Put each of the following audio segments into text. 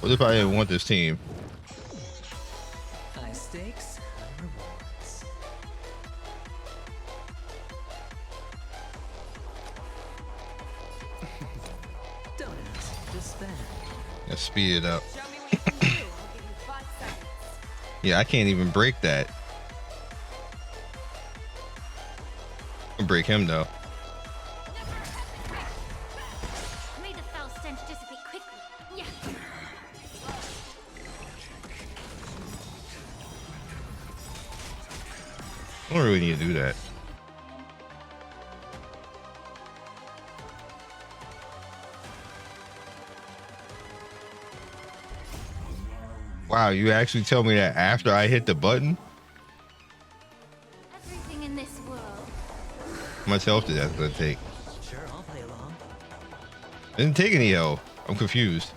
What if I didn't want this team? High stakes, high rewards. Don't ask, just spend. Let's speed it up. Show me what you can do. I'll give you 5 seconds. Yeah, I can't even break that. I'll break him though. May the foul stench dissipate quickly. Yeah. I don't really need to do that. Wow, you actually tell me that after I hit the button? Everything in this world. How much health did that gonna take? Sure, I'll play along. Didn't take any health. I'm confused.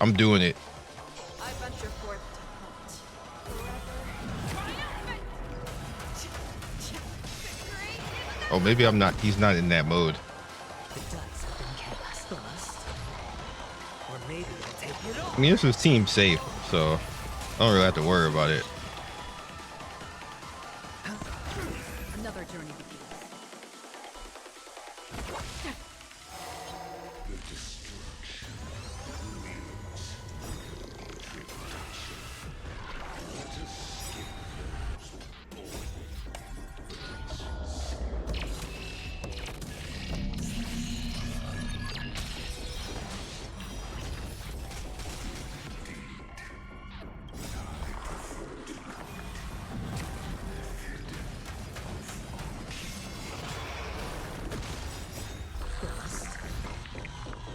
I'm doing it. I venture forth to hunt. Oh, maybe I'm not. He's not in that mode. The dice have been cast. Bust. Or maybe I'll take it all. I mean, this is team safe, so I don't really have to worry about it. Another journey begins. Bust.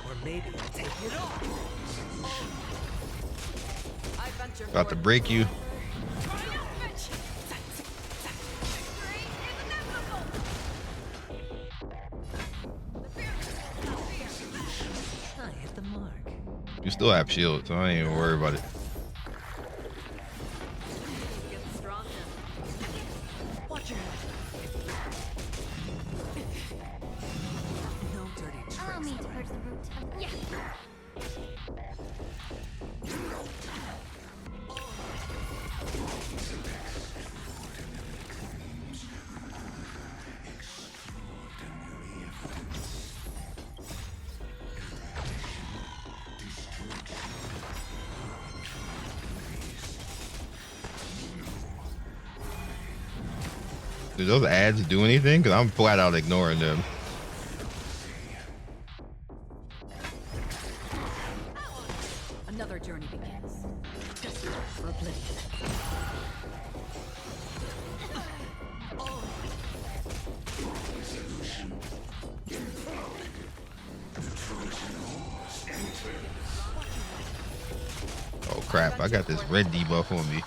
Or maybe I'll take it all. I venture About to forth break you. I hit the mark. You still have shield, so I ain't even worry about it. Get strong now. Watch your head. No dirty tricks. Allow me to purge the root of. Yeah. Do those ads do anything? Because I'm flat out ignoring them. Another journey begins. Just for oblivion. Oh crap, I got this red debuff on me.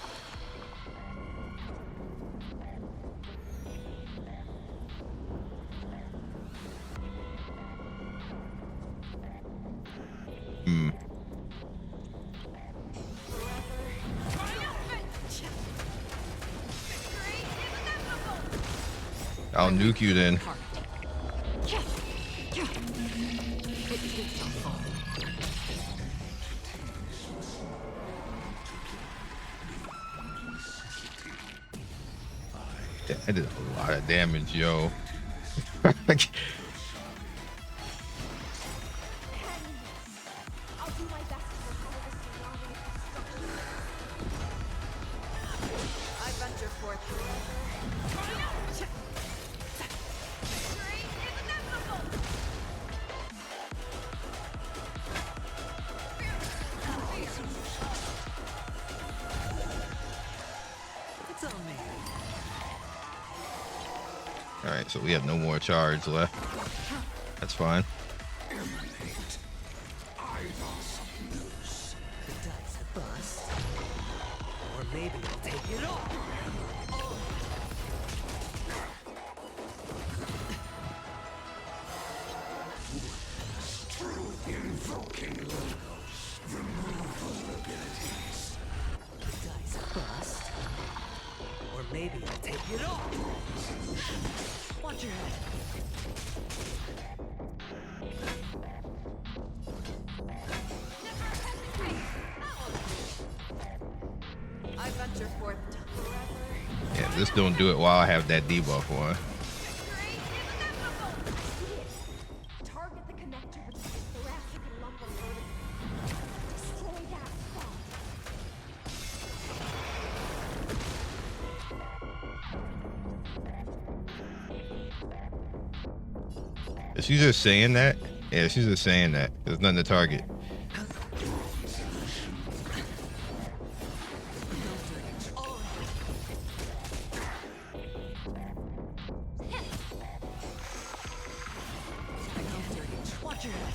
I'll nuke you then. That did a lot of damage, yo. I'll do my best to recover this surrounding destruction. I venture forth. It's on me. All right, so we have no more charge left. That's fine. The dice have bust. Or maybe I'll take it all. The dice have bust. Or maybe I'll take it all. Watch your head. venture forth forever. Yeah, this don't do it while I have that debuff on. Target the connector between the thoracic and lumbar vertebrae. Destroy that spot. Is she just saying that? Yeah, she's just saying that. There's nothing to target. Watch your head.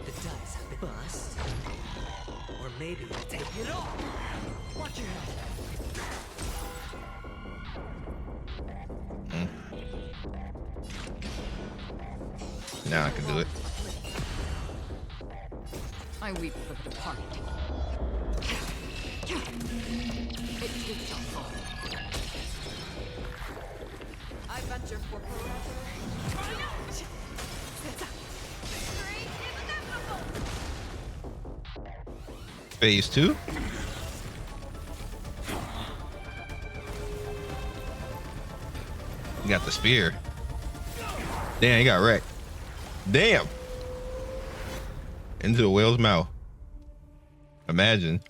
The dice have been bust. Or maybe I'll take it all. Watch your head. Now I can do it. I weep for the departed. It shall fall. I venture for forever. Phase 2. You got the spear. Damn, he got wrecked. Damn. Into the whale's mouth. Imagine.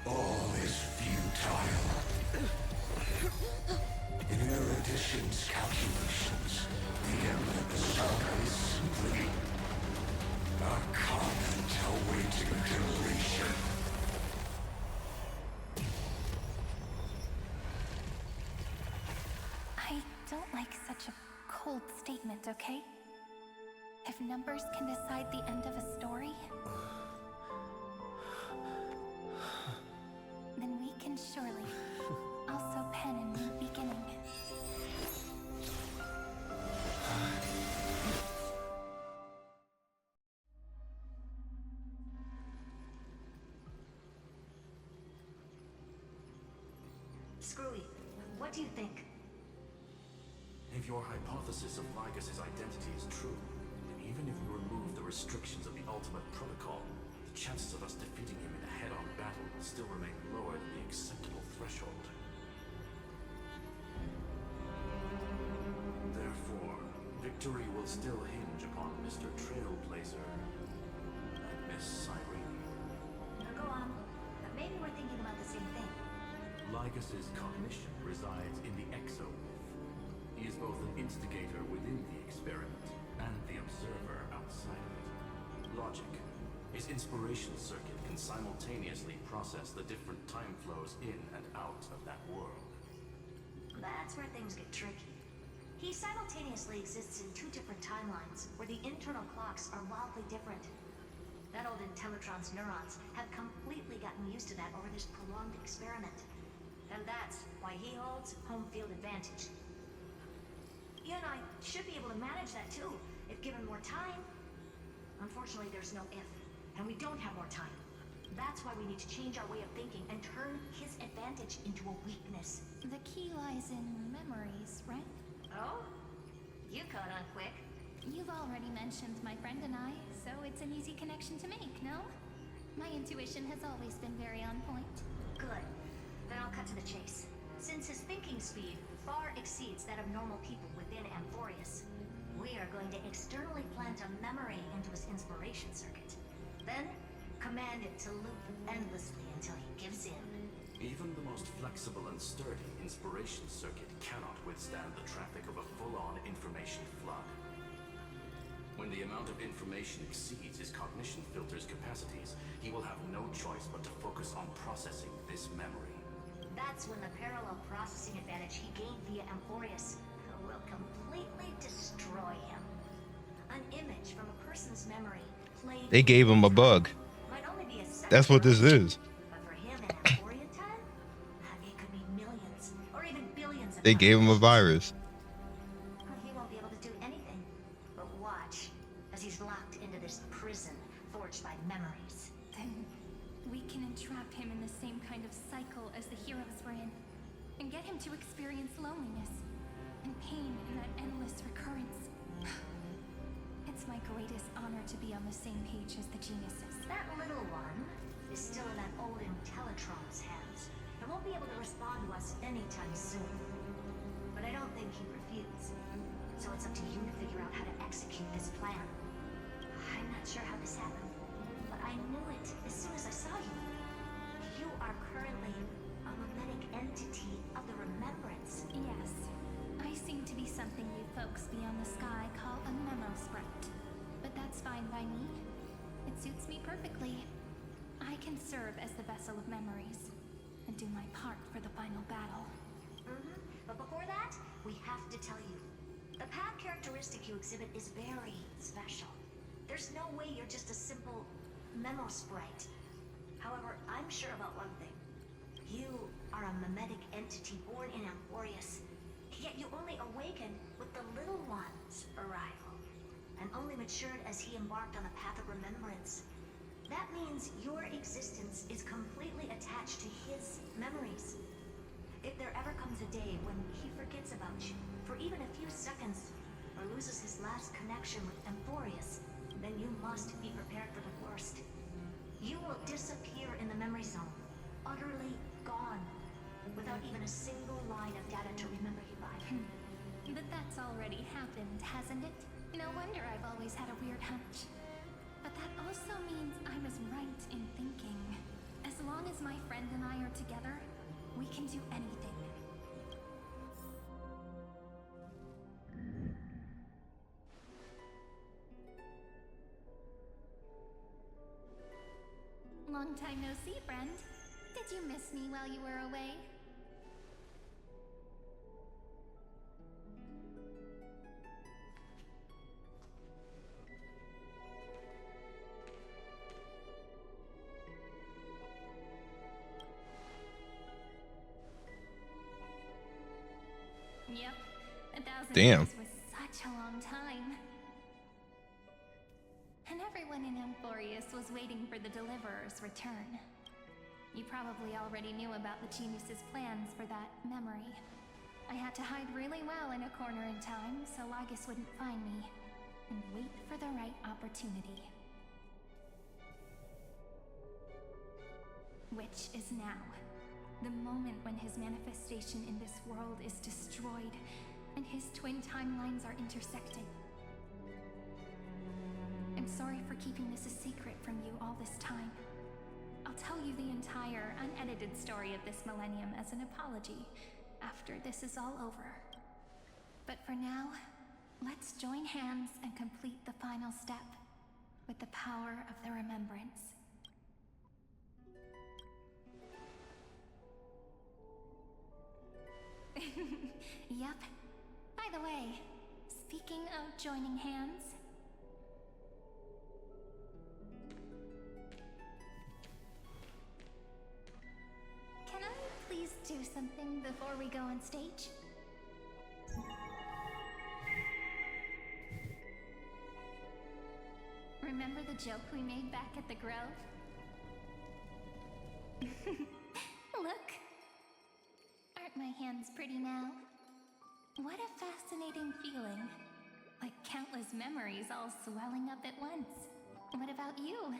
All is futile. In Erudition's calculations, the emblem is always simply a comment awaiting deletion. I don't like such a cold statement, okay? If numbers can decide the end of a story, then we can surely also pen a new beginning. Screwy, what do you think? If your hypothesis of Lycus's identity is true, then even if we remove the restrictions of the ultimate protocol, the chances of us defeating him in a head-on battle will still remain lower than the acceptable threshold. Therefore, victory will still hinge upon Mr. Trailblazer and Miss Cyrene. Now go on, but maybe we're thinking about the same thing. Lycus's cognition resides in the exo-myth. He is both an instigator within the experiment and the observer outside of it. Logic. His inspiration circuit can simultaneously process the different time flows in and out of that world. That's where things get tricky. He simultaneously exists in two different timelines, where the internal clocks are wildly different. That old Intellitron's neurons have completely gotten used to that over this prolonged experiment. And that's why he holds home field advantage. You and I should be able to manage that too, if given more time. Unfortunately, there's no if, and we don't have more time. That's why we need to change our way of thinking and turn his advantage into a weakness. The key lies in memories, right? Oh? You caught on quick. You've already mentioned my friend and I, so it's an easy connection to make, no? My intuition has always been very on point. Good. Then I'll cut to the chase. Since his thinking speed far exceeds that of normal people within Amphoreus, we are going to externally plant a memory into his inspiration circuit. Then, command it to loop endlessly until he gives in. Even the most flexible and sturdy inspiration circuit cannot withstand the traffic of a full-on information flood. When the amount of information exceeds his cognition filter's capacities, he will have no choice but to focus on processing this memory. That's when the parallel processing advantage he gained via Amphoreus will completely destroy him. An image from a person's memory played... They gave him a bug. might only be a second. That's what this is. But for him in Amphorian time, it could be millions or even billions of They gave him a virus. as he's locked into this prison forged by memories. Then we can entrap him in the same kind of cycle as the heroes were in, and get him to experience loneliness and pain in that endless recurrence. It's my greatest honor to be on the same page as the geniuses. That little one is still in that old Intellitron's hands and won't be able to respond to us anytime soon. But I don't think he'd refuse. So it's up to you to figure out how to execute this plan. I'm not sure how this happened, but I knew it as soon as I saw you. You are currently a mimetic entity of the remembrance. Yes, I seem to be something you folks beyond the sky call a memo sprite. But that's fine by me. It suits me perfectly. I can serve as the vessel of memories and do my part for the final battle. But before that, we have to tell you, the path characteristic you exhibit is very special. There's no way you're just a simple memo sprite. However, I'm sure about one thing. You are a mimetic entity born in Amphoreus, yet you only awakened with the little one's arrival, and only matured as he embarked on the path of remembrance. That means your existence is completely attached to his memories. If there ever comes a day when he forgets about you for even a few seconds, or loses his last connection with Amphoreus, then you must be prepared for the worst. You will disappear in the memory zone, utterly gone, without even a single line of data to remember you by. But that's already happened, hasn't it? No wonder I've always had a weird hunch. But that also means I was right in thinking. As long as my friend and I are together, we can do anything. Long time no see, friend. Did you miss me while you were away? Yep, 1,000 Damn. years was such a long time. And everyone in Amphoreus was waiting for the Deliverer's return. You probably already knew about the genius's plans for that memory. I had to hide really well in a corner in time so Lagus wouldn't find me, and wait for the right opportunity. Which is now. The moment when his manifestation in this world is destroyed, and his twin timelines are intersecting. I'm sorry for keeping this a secret from you all this time. I'll tell you the entire, unedited story of this millennium as an apology after this is all over. But for now, let's join hands and complete the final step with the power of the remembrance. Yep. By the way, speaking of joining hands... Can I please do something before we go on stage? Remember the joke we made back at the Grove? Look! Aren't my hands pretty now? What a fascinating feeling. Like countless memories all swelling up at once. What about you?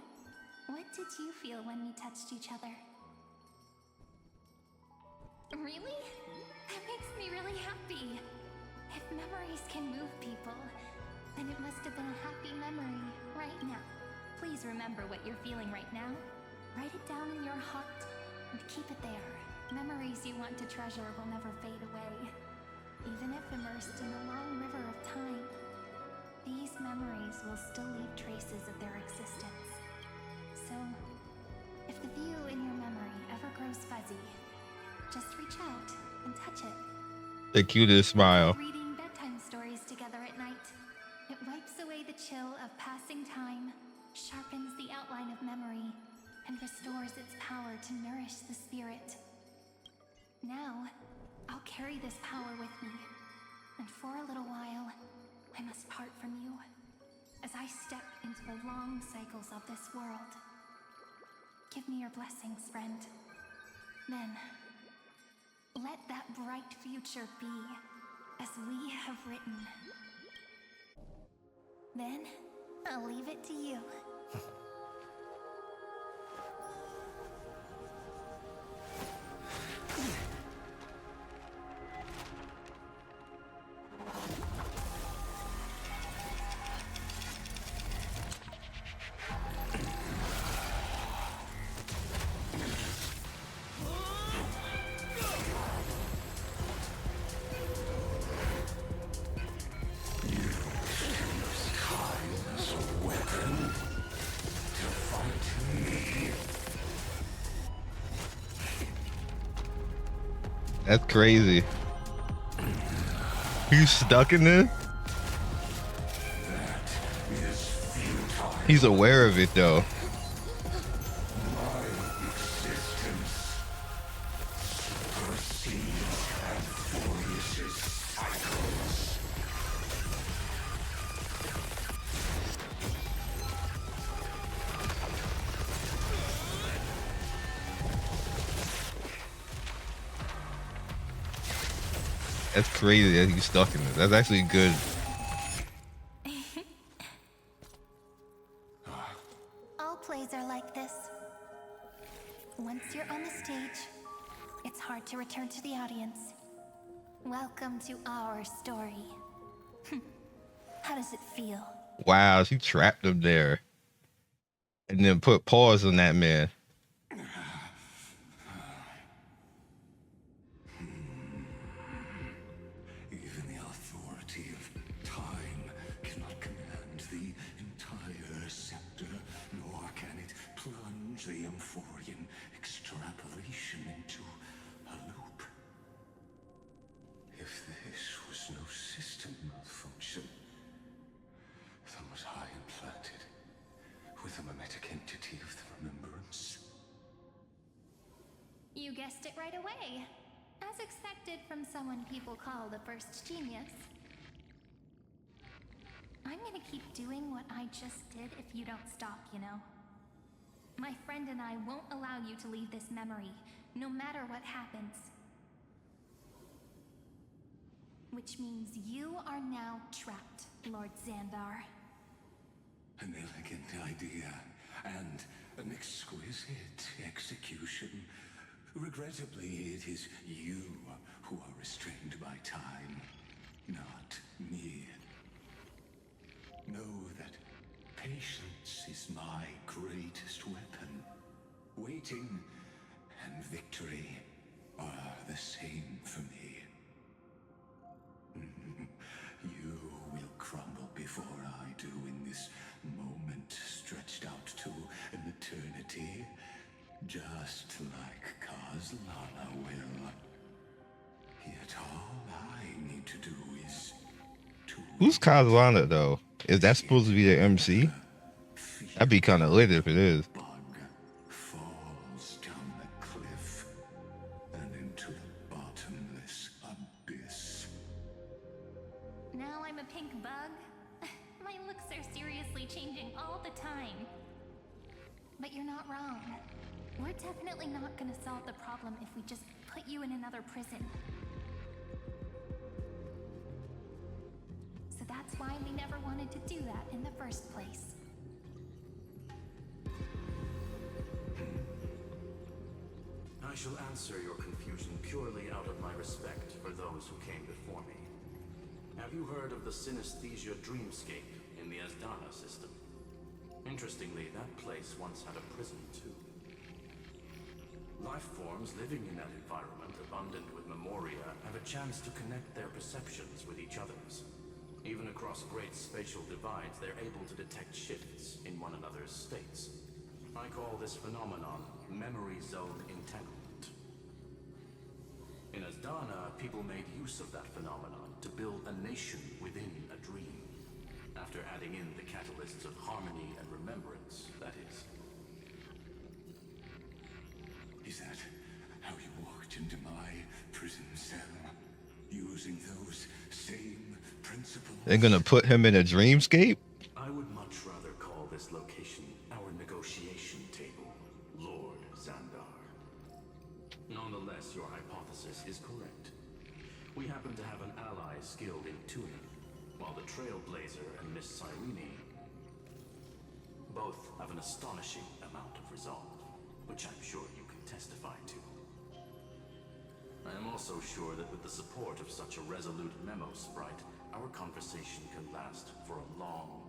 What did you feel when we touched each other? Really? That makes me really happy. If memories can move people, then it must have been a happy memory right now. Please remember what you're feeling right now. Write it down in your heart and keep it there. Memories you want to treasure will never fade away. Even if immersed in the long river of time, these memories will still leave traces of their existence. So, if the view in your memory ever grows fuzzy, just reach out and touch it. The cutest smile. Reading bedtime stories together at night. It wipes away the chill of passing time, sharpens the outline of memory, and restores its power to nourish the spirit. Now, I'll carry this power with me, and for a little while, I must part from you. as I step into the long cycles of this world. Give me your blessings, friend. Then, let that bright future be as we have written. Then, I'll leave it to you. That's crazy. He's stuck in there? He's aware of it though. That's crazy that he's stuck in it. That's actually good. All plays are like this. Once you're on the stage, it's hard to return to the audience. Welcome to our story. How does it feel? Wow, she trapped him there. And then put pause on that man. The Amphorian extrapolation into a loop. If this was no system malfunction, then was I implanted with a mimetic entity of the remembrance? You guessed it right away. As expected from someone people call the first genius. I'm gonna keep doing what I just did if you don't stop, you know? My friend and I won't allow you to leave this memory, no matter what happens. Which means you are now trapped, Lord Zandar. An elegant idea, and an exquisite execution. Regrettably, it is you who are restrained by time, not me. Know that patience is my greatest weapon. Waiting and victory are the same for me. You will crumble before I do in this moment stretched out to an eternity, just like Kazlana will. Yet all I need to do is to... Who's Kazlana though? Is that supposed to be the MC? That'd be kind of lit if it is. Bug falls down the cliff and into the bottomless abyss. Now I'm a pink bug? My looks are seriously changing all the time. But you're not wrong. We're definitely not gonna solve the problem if we just put you in another prison. So that's why we never wanted to do that in the first place. I shall answer your confusion purely out of my respect for those who came before me. Have you heard of the synesthesia dreamscape in the Asdana system? Interestingly, that place once had a prison too. Life forms living in that environment, abundant with memoria, have a chance to connect their perceptions with each other's. Even across great spatial divides, they're able to detect shifts in one another's states. I call this phenomenon memory zone entanglement. In Asdana, people made use of that phenomenon to build a nation within a dream. After adding in the catalysts of harmony and remembrance, that is. Is that how you walked into my prison cell? Using those same principles? They're gonna put him in a dreamscape? I would much rather call this location our negotiation table, Lord Zandar. Nonetheless, your hypothesis is correct. We happen to have an ally skilled in tuning, while the Trailblazer and Miss Cyrene both have an astonishing amount of resolve, which I'm sure you can testify to. I am also sure that with the support of such a resolute memo sprite, our conversation can last for a long,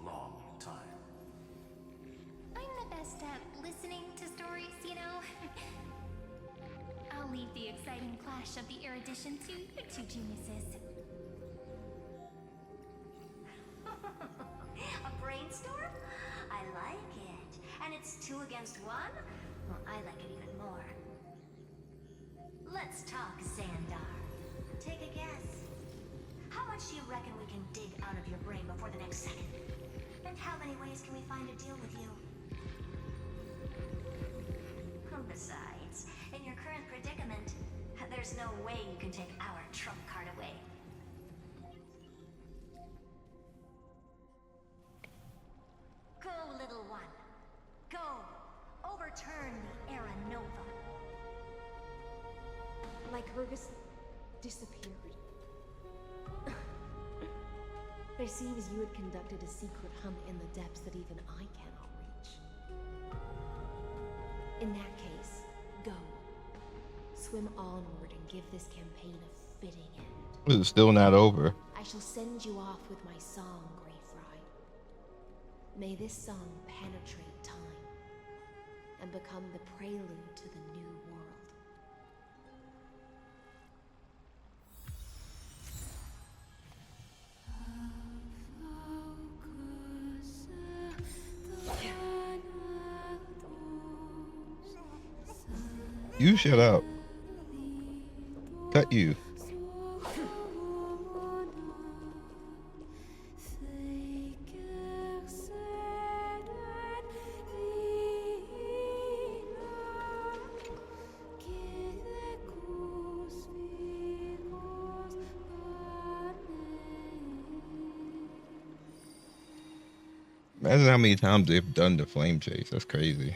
long time. I'm the best at listening to stories, you know. I'll leave the exciting clash of the Erudition to you two geniuses. A brainstorm? I like it. And it's 2 against 1? Well, I like it even more. Let's talk, Zandar. Take a guess. How much do you reckon we can dig out of your brain before the next second? And how many ways can we find to deal with you? Besides, in your current predicament, there's no way you can take our trump card away. Go, little one. Go. Overturn the Era Nova. Like Hergus disappeared. It seems you had conducted a secret hunt in the depths that even I cannot reach. In that case, go. Swim onward and give this campaign a fitting end. It's still not over. I shall send you off with my song, Greyfry. May this song penetrate time and become the prelude to the new world. You shut up. Cut you. Imagine how many times they've done the flame chase. That's crazy.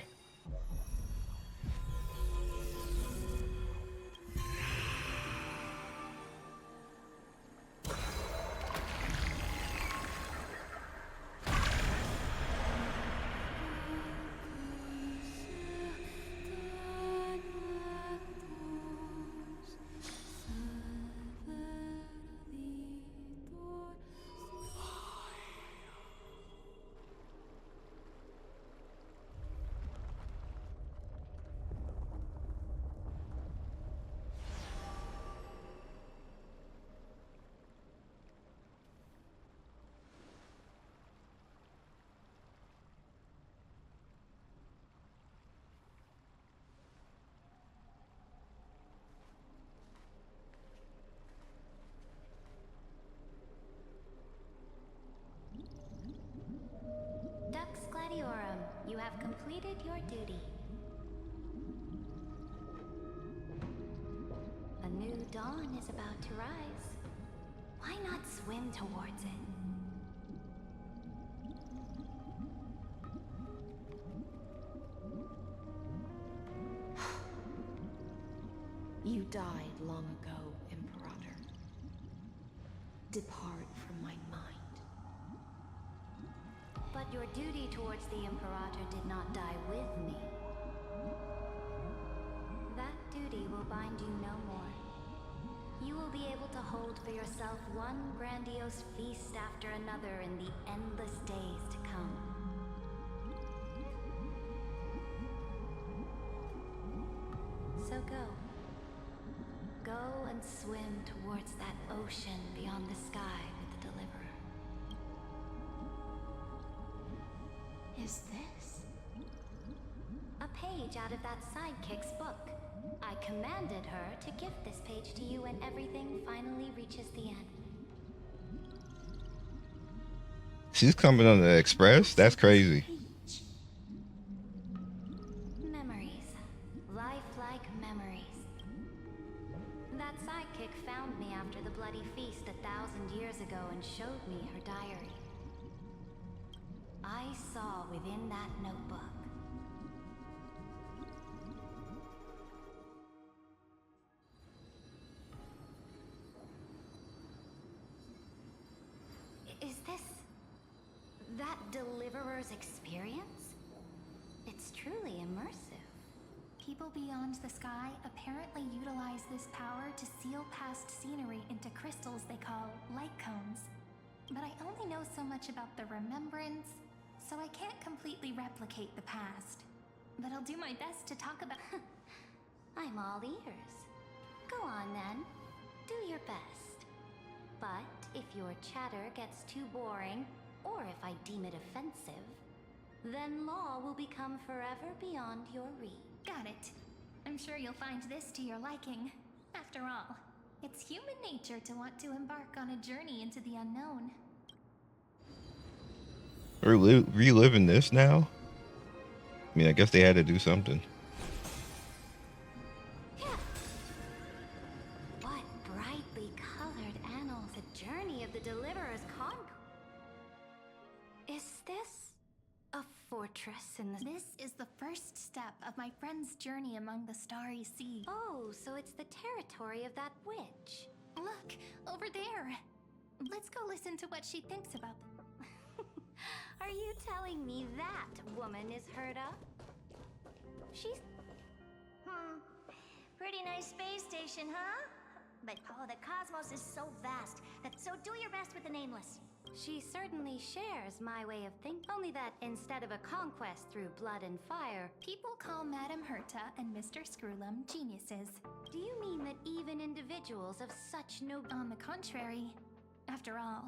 Dux Gladiorum, you have completed your duty. A new dawn is about to rise. Why not swim towards it? You died long ago, Imperator. Depart from my mind. But your duty towards the Imperator did not die with me. That duty will bind you no more. You will be able to hold for yourself one grandiose feast after another in the endless days to come. So go. Go and swim towards that ocean beyond the sky with the Deliverer. Is this? A page out of that sidekick's book. I commanded her to gift this page to you when everything finally reaches the end. She's coming on the express? That's crazy. Memories. Lifelike memories. That sidekick found me after the bloody feast 1,000 years ago and showed me her diary. I saw within that notebook. Is this that Deliverer's experience? It's truly immersive. People beyond the sky apparently utilize this power to seal past scenery into crystals they call light cones. But I only know so much about the remembrance, so I can't completely replicate the past. But I'll do my best to talk about... I'm all ears. Go on then. Do your best. But if your chatter gets too boring, or if I deem it offensive, then law will become forever beyond your reach. Got it. I'm sure you'll find this to your liking. After all, it's human nature to want to embark on a journey into the unknown. We're reliving this now? I mean, I guess they had to do something. What brightly colored annals, the journey of the Deliverer's conquest. Is this a fortress in the... This is the first step of my friend's journey among the starry sea. Oh, so it's the territory of that witch. Look, over there. Let's go listen to what she thinks about them. Are you telling me that woman is heard of? She's... Pretty nice space station, huh? But, oh, the cosmos is so vast, so do your best with the nameless. She certainly shares my way of thinking, only that instead of a conquest through blood and fire, people call Madame Herta and Mr. Screwlum geniuses. Do you mean that even individuals of such no... On the contrary, after all,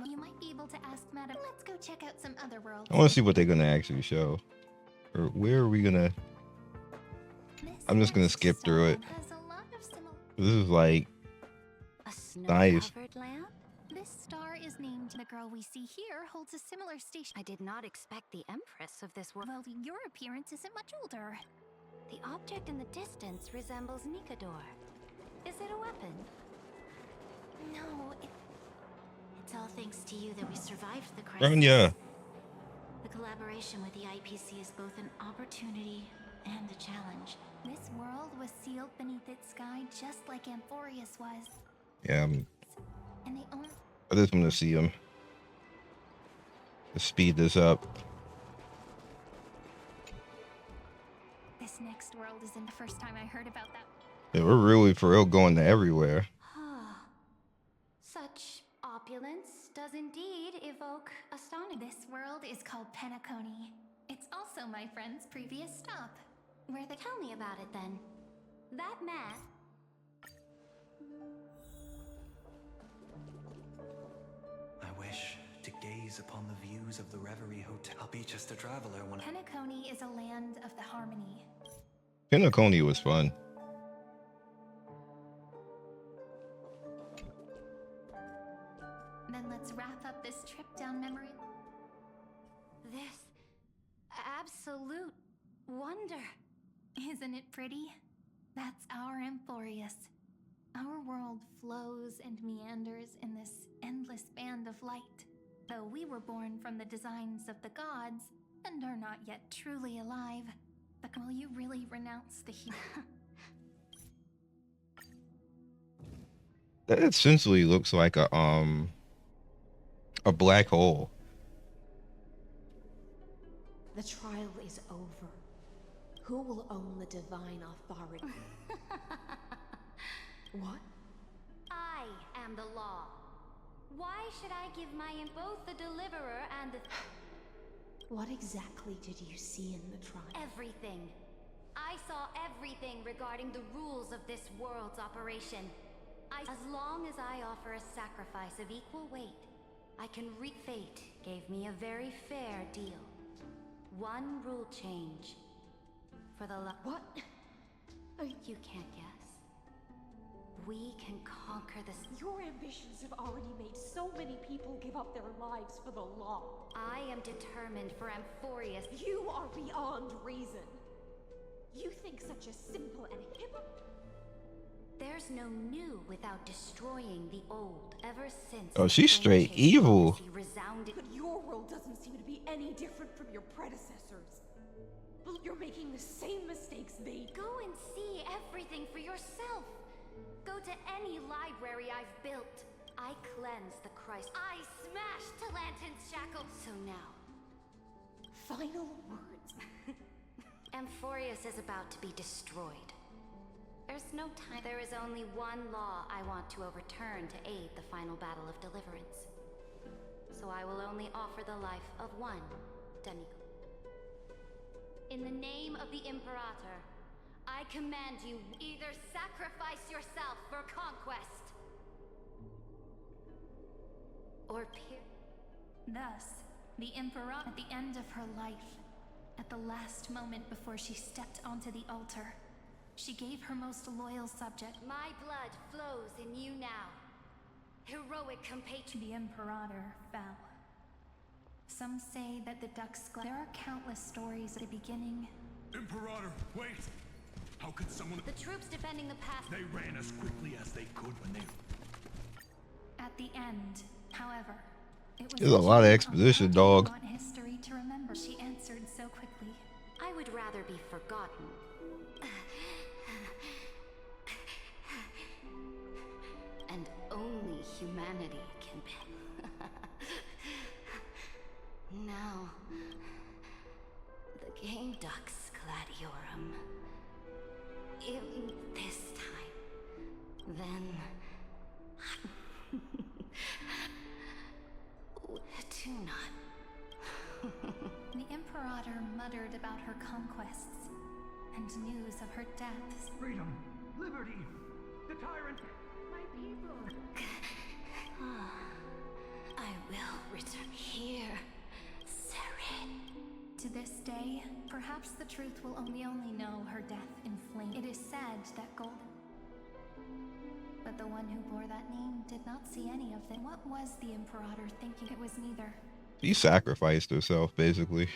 you might be able to ask Madame... Let's go check out some other worlds. I want to see what they're gonna actually show. Or where are we gonna... I'm just gonna skip through it. This is like... nice. Lamp? This star is named... The girl we see here holds a similar station. I did not expect the Empress of this world. Well, your appearance isn't much older. The object in the distance resembles Nikador. Is it a weapon? No, it's all thanks to you that we survived the crisis. Rania. The collaboration with the IPC is both an opportunity and a challenge. This world was sealed beneath its sky just like Amphoreus was. Yeah, And they own... I just want to see him. Let's speed this up. This next world isn't the first time I heard about that. Yeah, we're really for real going to everywhere. Such opulence does indeed evoke astonishment. This world is called Penacony. It's also my friend's previous stop. Where they... Tell me about it then. That man... I wish to gaze upon the views of the Reverie Hotel. I'll be just a traveler when... Penacony is a land of the harmony. Penacony was fun. Then let's wrap up this trip down memory. This absolute wonder. Isn't it pretty? That's our Amphoreus. Our world flows and meanders in this endless band of light. Though we were born from the designs of the gods and are not yet truly alive, but will you really renounce the human? That essentially looks like a black hole. The trial is over. Who will own the divine authority? What? I am the law. Why should I give both the deliverer and the... What exactly did you see in the trial? Everything. I saw everything regarding the rules of this world's operation. As long as I offer a sacrifice of equal weight, I can Fate gave me a very fair deal. One rule change. For the What? You can't guess. We can conquer this. Your ambitions have already made so many people give up their lives for the law. I am determined for Amphoreus. You are beyond reason. You think such a simple and There's no new without destroying the old. Ever since. Oh, she's straight evil. Resounded. But your world doesn't seem to be any different from your predecessors. You're making the same mistakes they Go and see everything for yourself. Go to any library I've built. I cleanse the Christ. I smash Talantin's shackles. So now. Final words. Amphoreus is about to be destroyed. There's no time. There is only one law I want to overturn to aid the final battle of deliverance. So I will only offer the life of one demigod. In the name of the Imperator, I command you either sacrifice yourself for conquest, or Thus, the Emperor, at the end of her life, at the last moment before she stepped onto the altar, she gave her most loyal subject. My blood flows in you now. Heroic compatriot. The Imperator fell. Some say that the ducks. There are countless stories at the beginning. Imperator, wait! How could someone... The troops defending the path. They ran as quickly as they could when they... At the end, however, it was There's a lot of exposition, dog. want history to remember. She answered so quickly. I would rather be forgotten. And only humanity can be. Now, the game ducks gladiorum. In this time, then do not. The Imperator muttered about her conquests and news of her deaths. Freedom, liberty, the tyrant. My people. I will return here, Seren. To this day, perhaps the truth will only know her death in flame. It is said that gold. But the one who bore that name did not see any of them. What was the Imperator thinking? It was neither. She sacrificed herself, basically.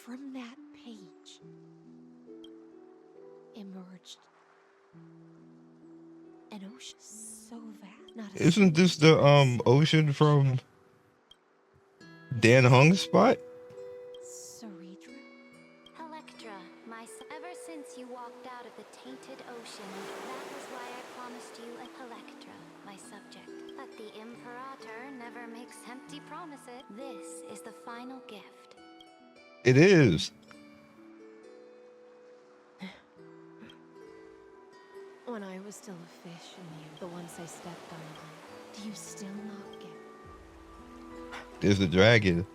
From that page emerged an ocean so vast. Not a Isn't this the ocean from Dan Heng's spot? Cerebra. Electra, ever since you walked out of the tainted ocean, that was why I promised you a Electra, my subject. But the Imperator never makes empty promises. This is the final gift. It is. When I was still a fish in you, the ones I stepped on, do you still not get? There's the dragon.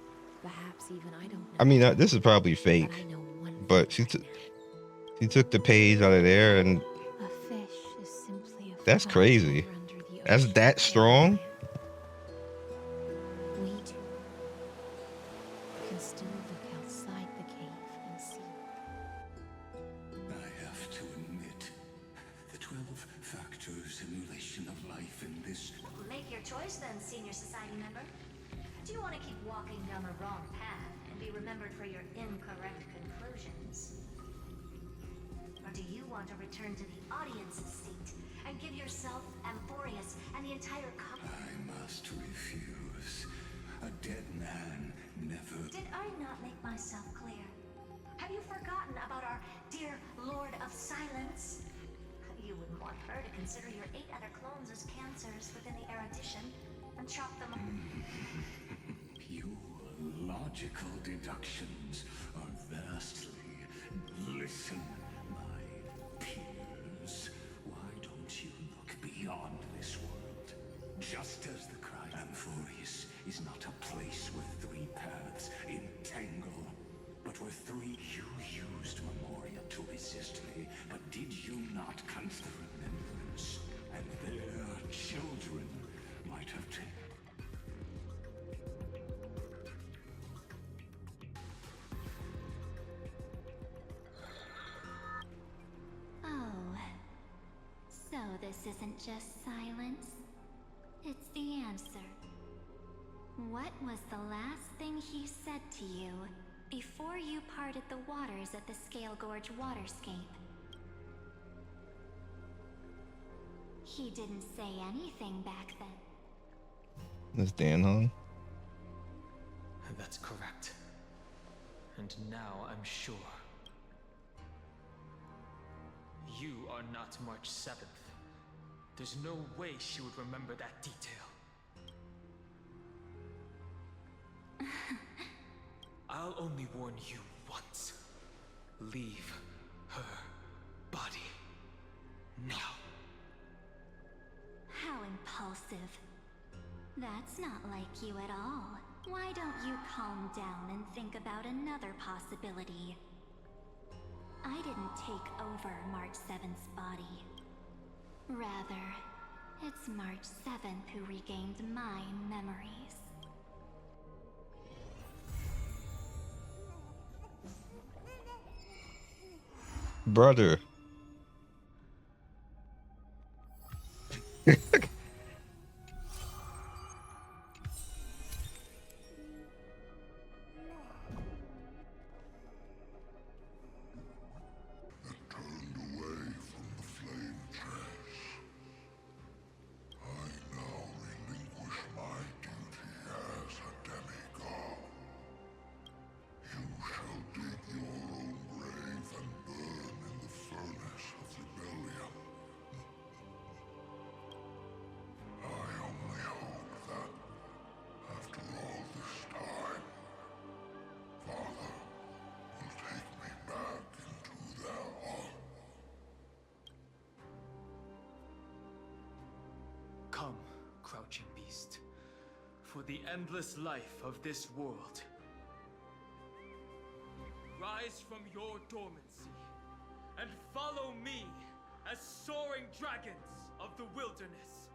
Perhaps even I don't know. I mean, this is probably fake, But I know one but she took the page out of there, and A fish is simply a that's flower crazy. under the That's ocean. that strong. We two can still look outside the cave and see. I have to admit, the 12-factor simulation of life in this... Make your choice then, senior society member. Do you want to keep walking down the wrong path and be remembered for your incorrect conclusions? Or do you want to return to the audience seat and give yourself, Amphoreus, and the entire I must refuse. A dead man never... Did I not make myself clear? Have you forgotten about our dear Lord of Silence? You wouldn't want her to consider your 8 other clones as cancers within the Erudition and chop them up. Your logical deductions are vastly... Listen, my peers. Why don't you look beyond this world? Just as the cry... Amphoreus is not a place where 3 paths entangle, but where 3... You used Memoria to resist me, but did you not come to the remembrance? And their children might have taken... Oh, so this isn't just silence. It's the answer. What was the last thing he said to you? before you parted the waters at the Scale Gorge waterscape. He didn't say anything back then. That's Dan Heng. That's correct. And now I'm sure. You are not March 7th. There's no way she would remember that detail. I'll only warn you once. Leave her body now. How impulsive. That's not like you at all. Why don't you calm down and think about another possibility? I didn't take over March 7th's body. Rather, it's March 7th who regained my memories. Brother. Come, crouching beast, for the endless life of this world. Rise from your dormancy, and follow me as soaring dragons of the wilderness.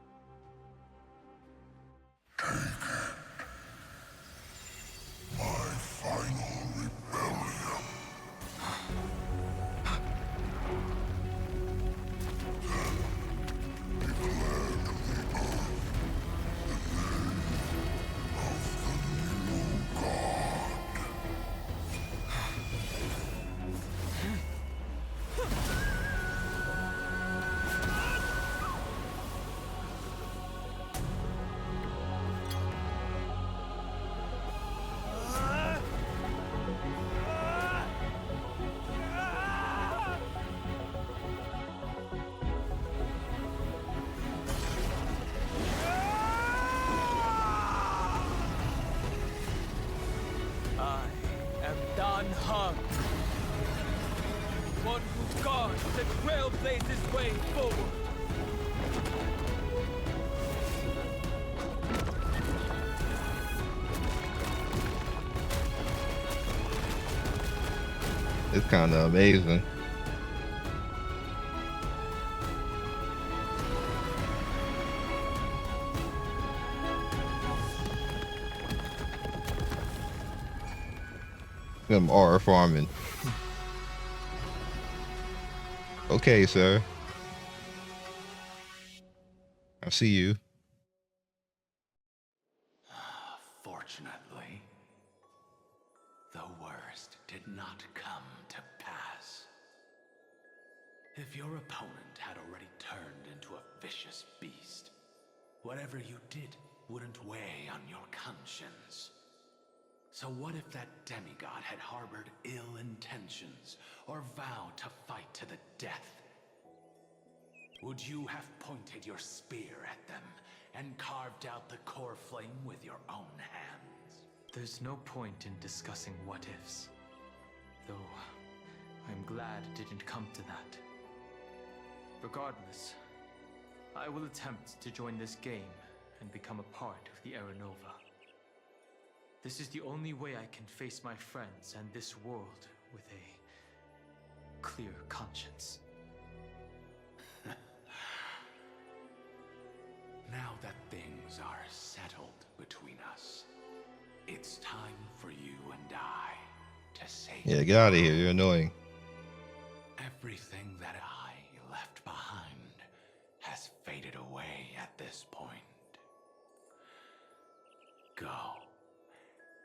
My final rebellion. Then declare to the earth the name of the new god. Heng, one who guards and trailblazes his way forward. It's kind of amazing. Them are farming. Okay, sir. I see you. Fortunately, the worst did not come to pass. If your opponent had already turned into a vicious beast, whatever you did wouldn't weigh on your conscience. So what if that demigod had harbored ill intentions or vowed to fight to the death? Would you have pointed your spear at them and carved out the core flame with your own hands? There's no point in discussing what-ifs. Though, I'm glad it didn't come to that. Regardless, I will attempt to join this game and become a part of the Aranova. This is the only way I can face my friends and this world with a clear conscience. Now that things are settled between us, it's time for you and I to say Yeah, get out of here. You're annoying. everything that I left behind has faded away at this point. Go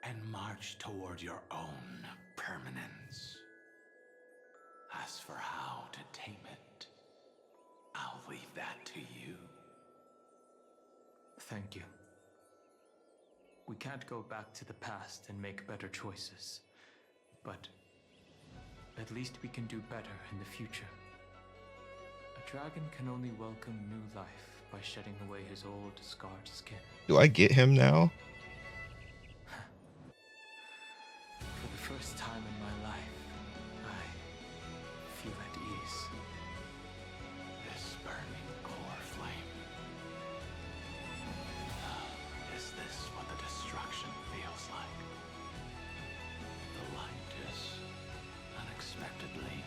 and march toward your own permanence. As for how to tame it, I'll leave that to you. Thank you. We can't go back to the past and make better choices, but at least we can do better in the future. A dragon can only welcome new life by shedding away his old, scarred skin. Do I get him now? For the first time in my life, I feel at ease. This burning core flame. Is this what the destruction feels like? The light is unexpectedly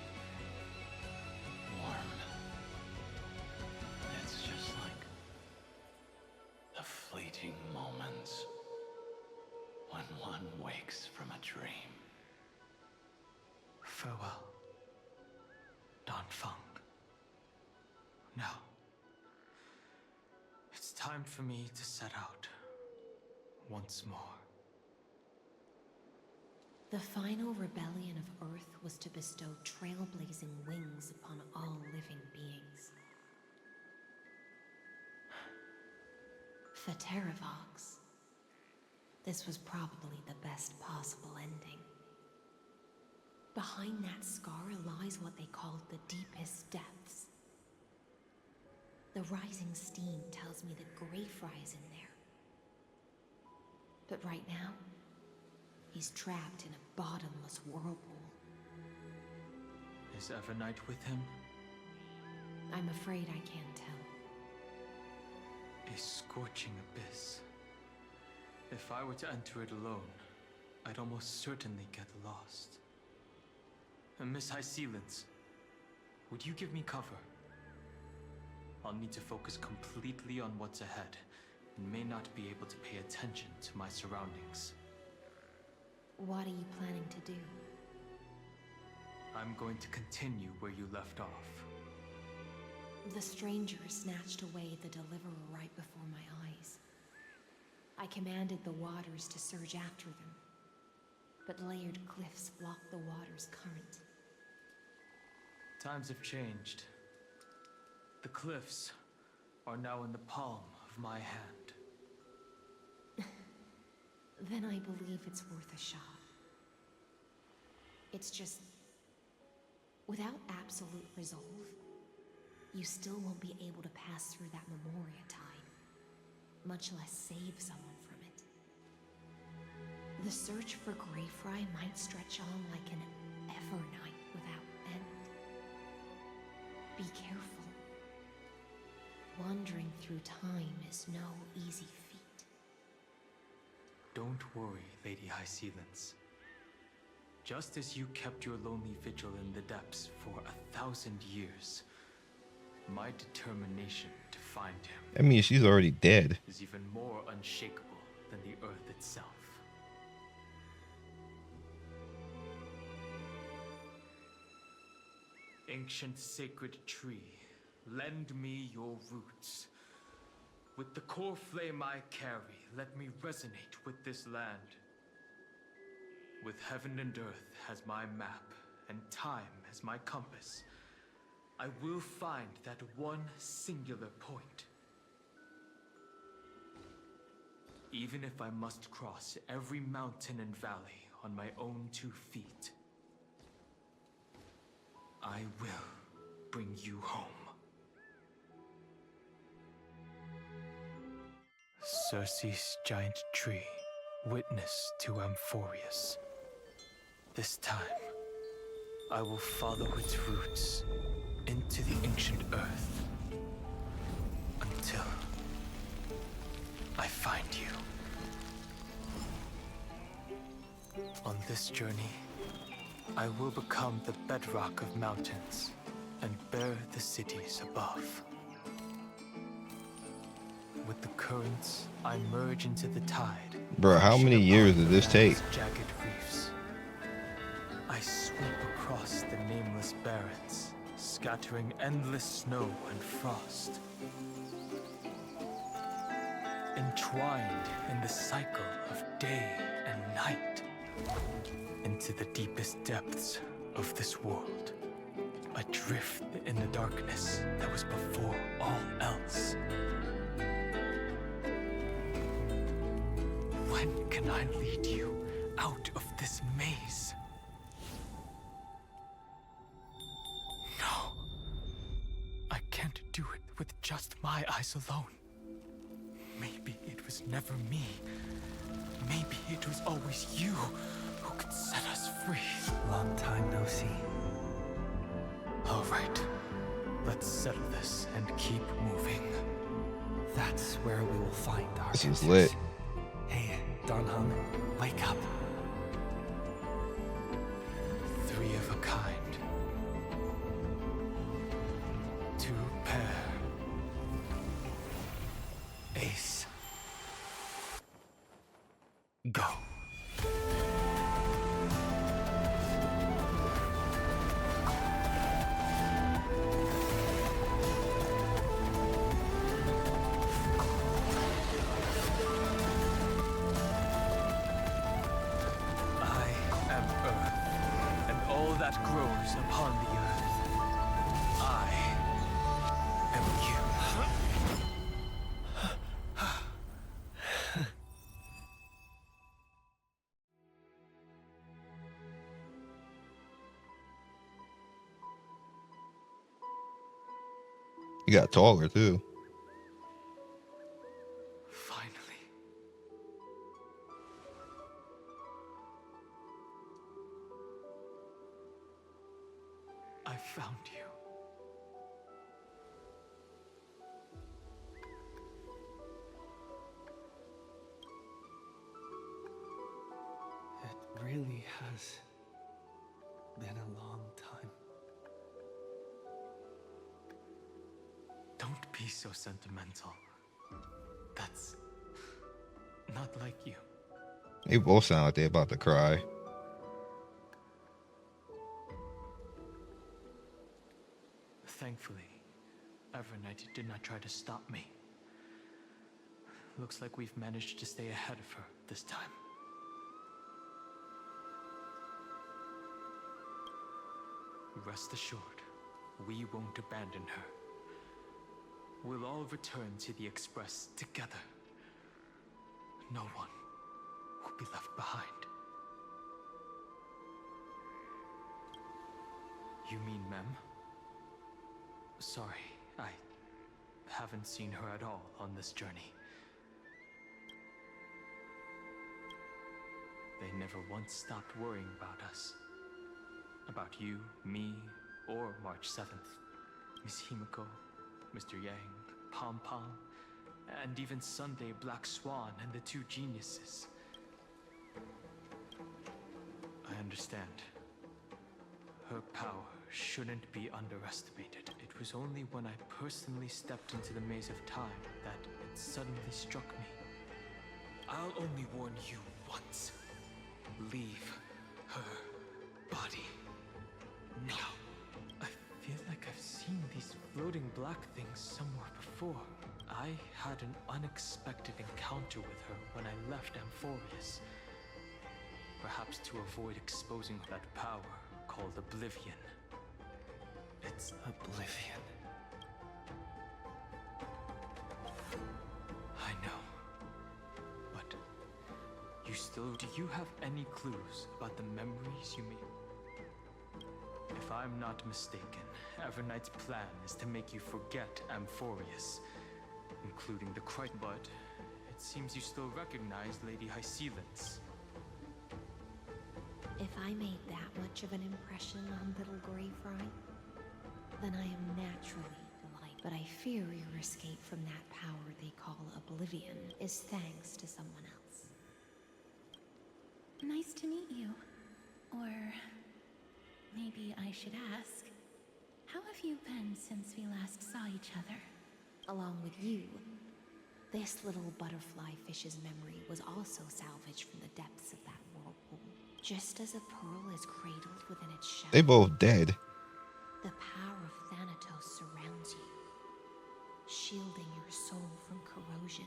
warm. It's just like the fleeting moments when one wakes from a dream. Farewell, Feng. Now, it's time for me to set out once more. The final rebellion of Earth was to bestow trailblazing wings upon all living beings. For Terravox, this was probably the best possible ending. Behind that scar lies what they called the deepest depths. The rising steam tells me that Greyfry is in there. But right now, he's trapped in a bottomless whirlpool. Is Evernight with him? I'm afraid I can't tell. A scorching abyss. If I were to enter it alone, I'd almost certainly get lost. And Miss Hysealence, would you give me cover? I'll need to focus completely on what's ahead, and may not be able to pay attention to my surroundings. What are you planning to do? I'm going to continue where you left off. The stranger snatched away the deliverer right before my eyes. I commanded the waters to surge after them, but layered cliffs blocked the water's current. Times have changed. The cliffs are now in the palm of my hand. Then I believe it's worth a shot. It's just, without absolute resolve, you still won't be able to pass through that Memoria tide, much less save someone from it. The search for Greyfry might stretch on like an Evernight without end. Be careful. Wandering through time is no easy feat. Don't worry, Lady Hysealence. Just as you kept your lonely vigil in the depths for 1,000 years, my determination to find him, I mean, she's already dead. is even more unshakable than the earth itself. Ancient sacred tree, lend me your roots. With the core flame I carry, let me resonate with this land. With heaven and earth as my map, and time as my compass, I will find that one singular point. Even if I must cross every mountain and valley on my own 2 feet, I will bring you home. Circe's giant tree, witness to Amphoreus. This time, I will follow its roots into the ancient earth until I find you. On this journey, I will become the bedrock of mountains and bear the cities above. With the currents, I merge into the tide. Bro, how many years did this take? Jagged reefs. I sweep across the nameless barrens, scattering endless snow and frost. Entwined in the cycle of day and night, into the deepest depths of this world, adrift in the darkness that was before all else. When can I lead you out of this maze? No. I can't do it with just my eyes alone. Maybe it was never me. Maybe it was always you who could set us free. Long time no see. All right. Let's settle this and keep moving. That's where we will find our This answers. is lit. Hey, Don Hung, wake up. Three of a kind. Two pair. Ace. Go. I am Earth, and all that grows upon the earth. I am you. You got taller too. Finally. I found you. It really has been a long time. Don't be so sentimental. That's not like you. They both sound like they're about to cry. Thankfully, Evernight did not try to stop me. Looks like we've managed to stay ahead of her this time. Rest assured, we won't abandon her. We'll all return to the Express together. No one will be left behind. You mean Mem? Sorry, I haven't seen her at all on this journey. They never once stopped worrying about us. About you, me, or March 7th. Miss Himiko, Mr. Yang, Pom Pom, and even Sunday Black Swan and the two geniuses. I understand. Her power shouldn't be underestimated. It was only when I personally stepped into the maze of time that it suddenly struck me. I'll only warn you once. Leave her body. No. I feel like I've seen these floating black things somewhere before. I had an unexpected encounter with her when I left Amphoreus. Perhaps to avoid exposing that power called Oblivion. It's Oblivion. I know. But you still... Do you have any clues about the memories you made? If I'm not mistaken, Evernight's plan is to make you forget Amphoreus, including the Crichton. But it seems you still recognize Lady Hycelens. If I made that much of an impression on little Greyfry, then I am naturally delighted. But I fear your escape from that power they call Oblivion is thanks to someone else. Nice to meet you. Or maybe I should ask, how have you been since we last saw each other? Along with you, this little butterfly fish's memory was also salvaged from the depths of that whirlpool. Just as a pearl is cradled within its shell. They both dead. The power of Thanatos surrounds you, shielding your soul from corrosion.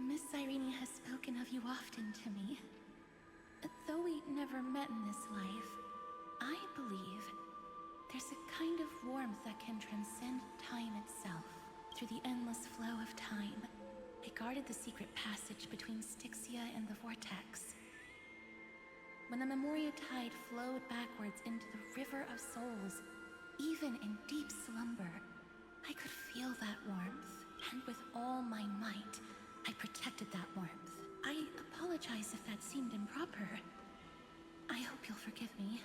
Miss Irene has spoken of you often to me. Though we never met in this life, I believe there's a kind of warmth that can transcend time itself. Through the endless flow of time, I guarded the secret passage between Styxia and the Vortex. When the Memoria tide flowed backwards into the River of Souls, even in deep slumber, I could feel that warmth, and with all my might, I protected that warmth. I apologize if that seemed improper. I hope you'll forgive me.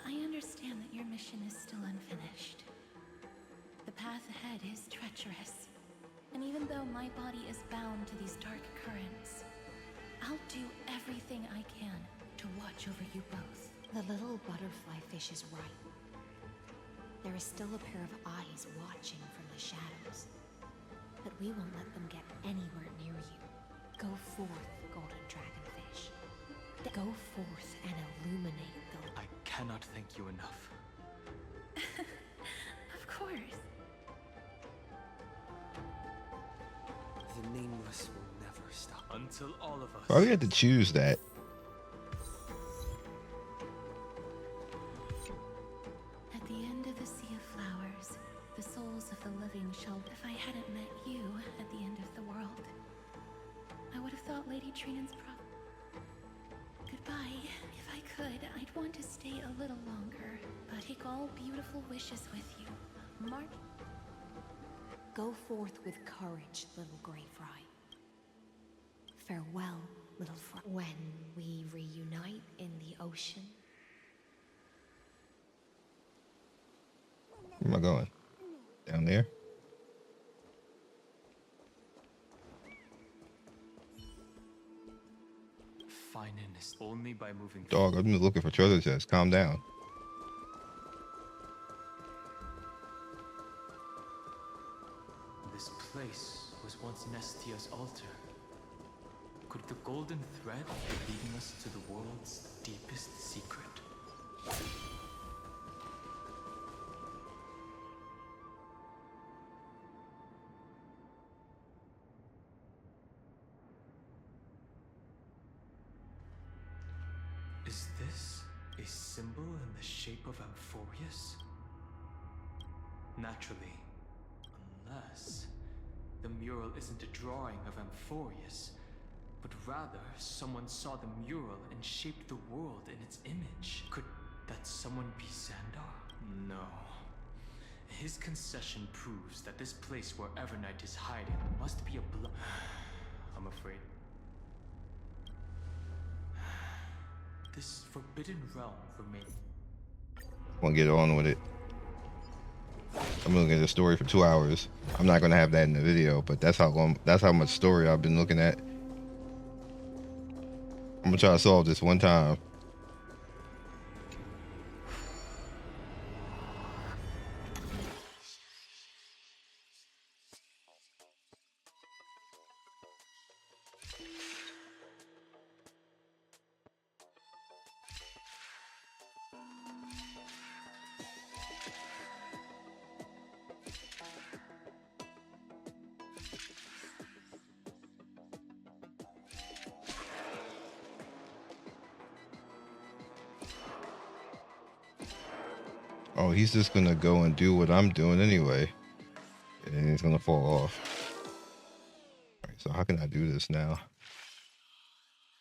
I understand that your mission is still unfinished. The path ahead is treacherous, and even though my body is bound to these dark currents, I'll do everything I can to watch over you both. The little butterfly fish is right. There is still a pair of eyes watching from the shadows. But we won't let them get anywhere near you. Go forth, golden dragonfish. Go forth and illuminate the... I cannot thank you enough. Of course. The nameless will never stop. Until all of us. Why we had to choose that? At the end of the sea of flowers, the souls of the living shall... If I hadn't met you at the end of the world, I would have thought Lady Trinan's Goodbye. If I could, I'd want to stay a little longer, but take all beautiful wishes with you. March. Go forth with courage, little gray fry. Farewell, little fry. When we reunite in the ocean. Where am I going? Down there? Finest only by moving. Dog, I'm just looking for treasure chests. Calm down. This place was once Nestia's altar. Could the golden thread be leading us to the world's deepest secret? Is this a symbol in the shape of Amphoreus? Naturally, unless the mural isn't a drawing of Amphoreus, but rather someone saw the mural and shaped the world in its image. Could that someone be Zandar? No. His concession proves that this place where Evernight is hiding must be a I'm afraid. This forbidden realm remains. Want to get on with it. I'm looking at the story for 2 hours. I'm not gonna have that in the video, but that's how long. That's how much story I've been looking at. I'm gonna try to solve this one time. Oh, he's just gonna go and do what I'm doing anyway. And he's gonna fall off. Alright, so how can I do this now?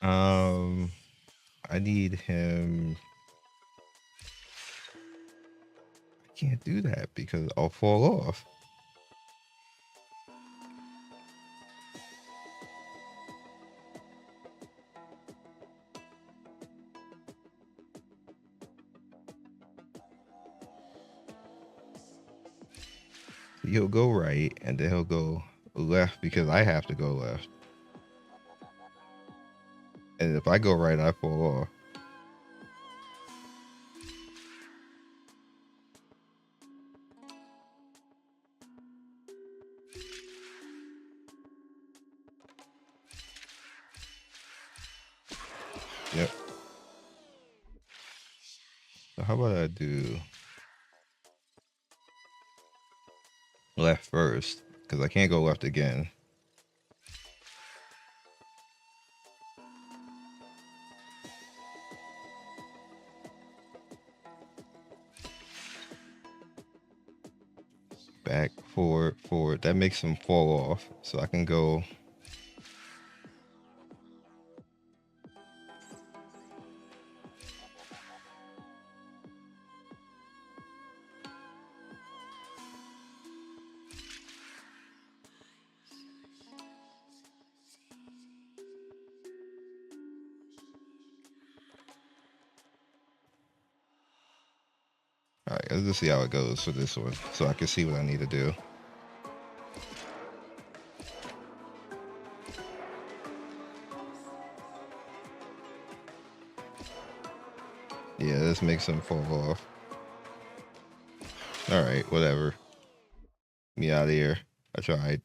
I need him. I can't do that because I'll fall off. He'll go right and then he'll go left because I have to go left. And if I go right, I fall off. Yep. So how about I do left first, because I can't go left again. back, forward, forward. That makes them fall off. So I can go. All right, let's just see how it goes for this one, so I can see what I need to do. Yeah, this makes them fall off. All right, whatever. Me out of here. I tried.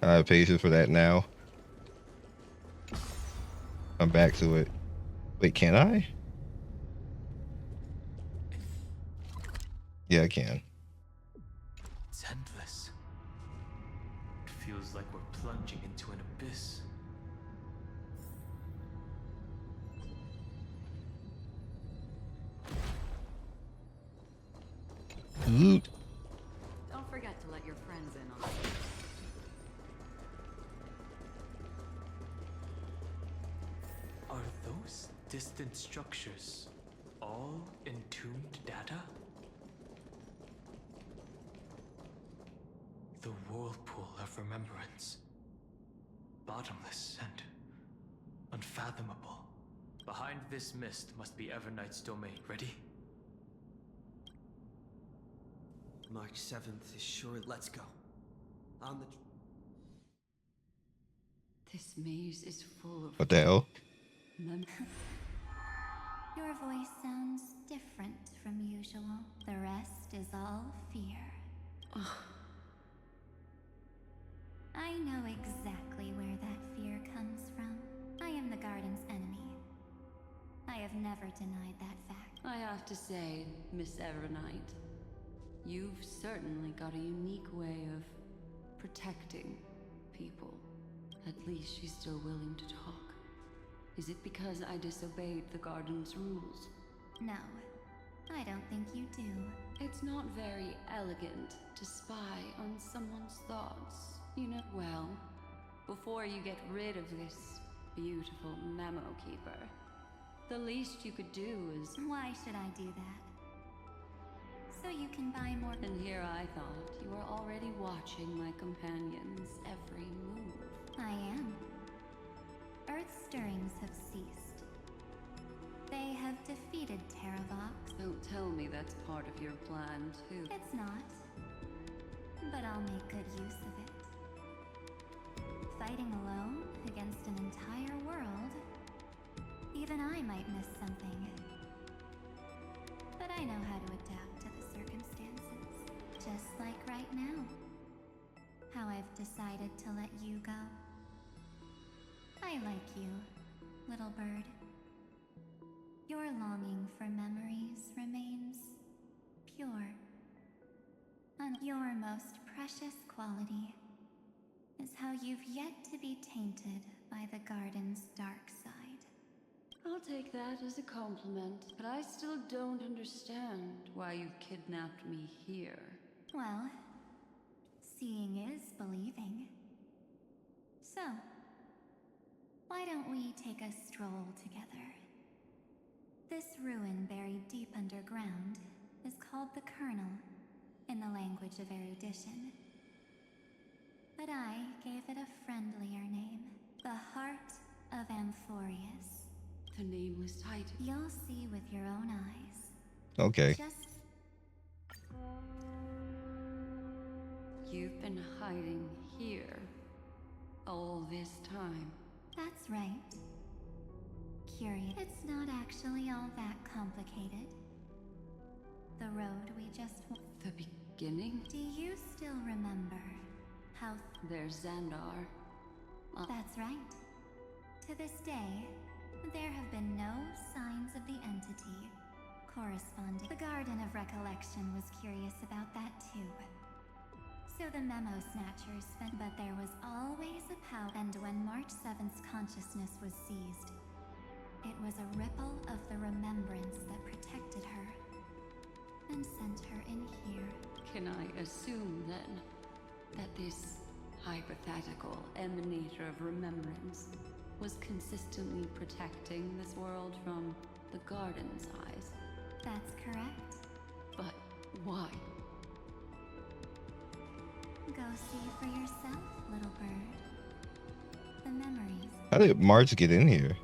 I have patience for that now. I'm back to it. Wait, can I? Yeah, I can. It's endless. It feels like we're plunging into an abyss. Loot. Don't forget to let your friends in on it. Are those distant structures all entombed data? The whirlpool of remembrance. Bottomless and unfathomable. Behind this mist must be Evernight's domain. Ready? March 7th is sure. Let's go. On the. This maze is full of. What the hell? Your voice sounds different from usual. The rest is all fear. I know exactly where that fear comes from. I am the garden's enemy. I have never denied that fact. I have to say, Miss Evernight, you've certainly got a unique way of protecting people. At least she's still willing to talk. Is it because I disobeyed the garden's rules? No, I don't think you do. It's not very elegant to spy on someone's thoughts, you know. Well, before you get rid of this beautiful memo keeper, the least you could do is... Why should I do that? So you can buy more... And here I thought you were already watching my companion's every move. I am. Earth stirrings have ceased. They have defeated Terravox. Don't tell me that's part of your plan, too. It's not. But I'll make good use of it. Fighting alone against an entire world, even I might miss something. But I know how to adapt to the circumstances, just like right now. How I've decided to let you go. I like you, little bird. Your longing for memories remains pure. And your most precious quality is how you've yet to be tainted by the garden's dark side. I'll take that as a compliment, but I still don't understand why you kidnapped me here. Well, seeing is believing. So, why don't we take a stroll together? This ruin buried deep underground is called the Kernel, in the language of Erudition. But I gave it a friendlier name, the Heart of Amphoreus. The nameless titan. You'll see with your own eyes. Okay. You've been hiding here all this time. That's right. Curious. It's not actually all that complicated. The road we just... The beginning? Do you still remember how... There's Zandar. That's right. To this day, there have been no signs of the entity corresponding. The Garden of Recollection was curious about that too. So the memo snatchers spent, but there was always a power. And when March 7th's consciousness was seized, it was a ripple of the remembrance that protected her and sent her in here. Can I assume then that this hypothetical emanator of remembrance was consistently protecting this world from the garden's eyes? That's correct. But why? Go see for yourself, little bird. The memories. How did March get in here?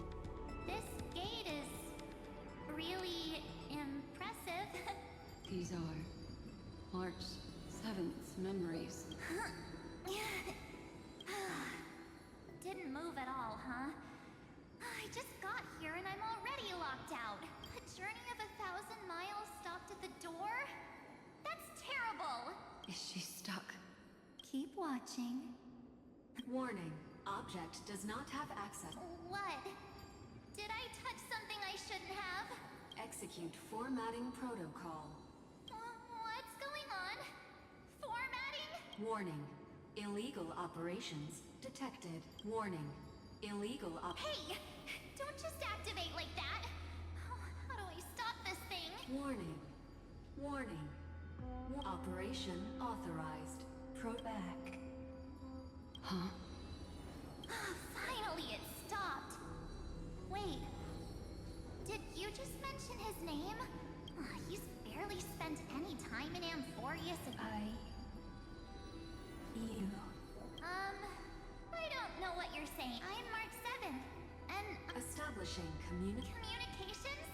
This gate is really impressive. These are March 7th's memories. Didn't move at all, huh? I just got here and I'm already locked out. A journey of 1,000 miles stopped at the door? That's terrible! Is she stuck? Keep watching. Warning. Object does not have access. What? Did I touch something I shouldn't have? Execute formatting protocol. What's going on? Formatting? Warning. Illegal operations detected. Warning. Illegal Hey! Don't just activate like that! How do I stop this thing? Warning. Warning. Operation authorized. Back. Huh? Finally it stopped! Wait. Did you just mention his name? He's barely spent any time in Amphoreus and I don't know what you're saying. I'm March 7th, and Establishing communications?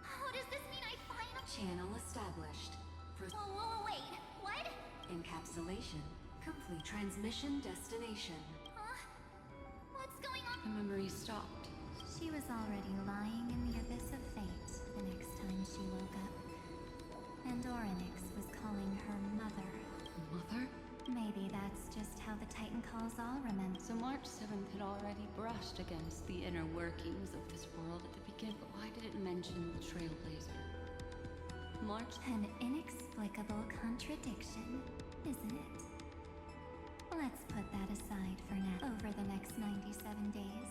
Oh, does this mean I finally... channel established. Whoa, wait, what? Encapsulation. Complete transmission destination. What's going on? The memory stopped. She was already lying in the abyss of fate the next time she woke up. And Orynyx was calling her mother. Mother? Maybe that's just how the Titan calls all remember. So March 7th had already brushed against the inner workings of this world at the beginning, but why did it mention the Trailblazer? March? An inexplicable contradiction, isn't it? Let's put that aside for now. Over the next 97 days,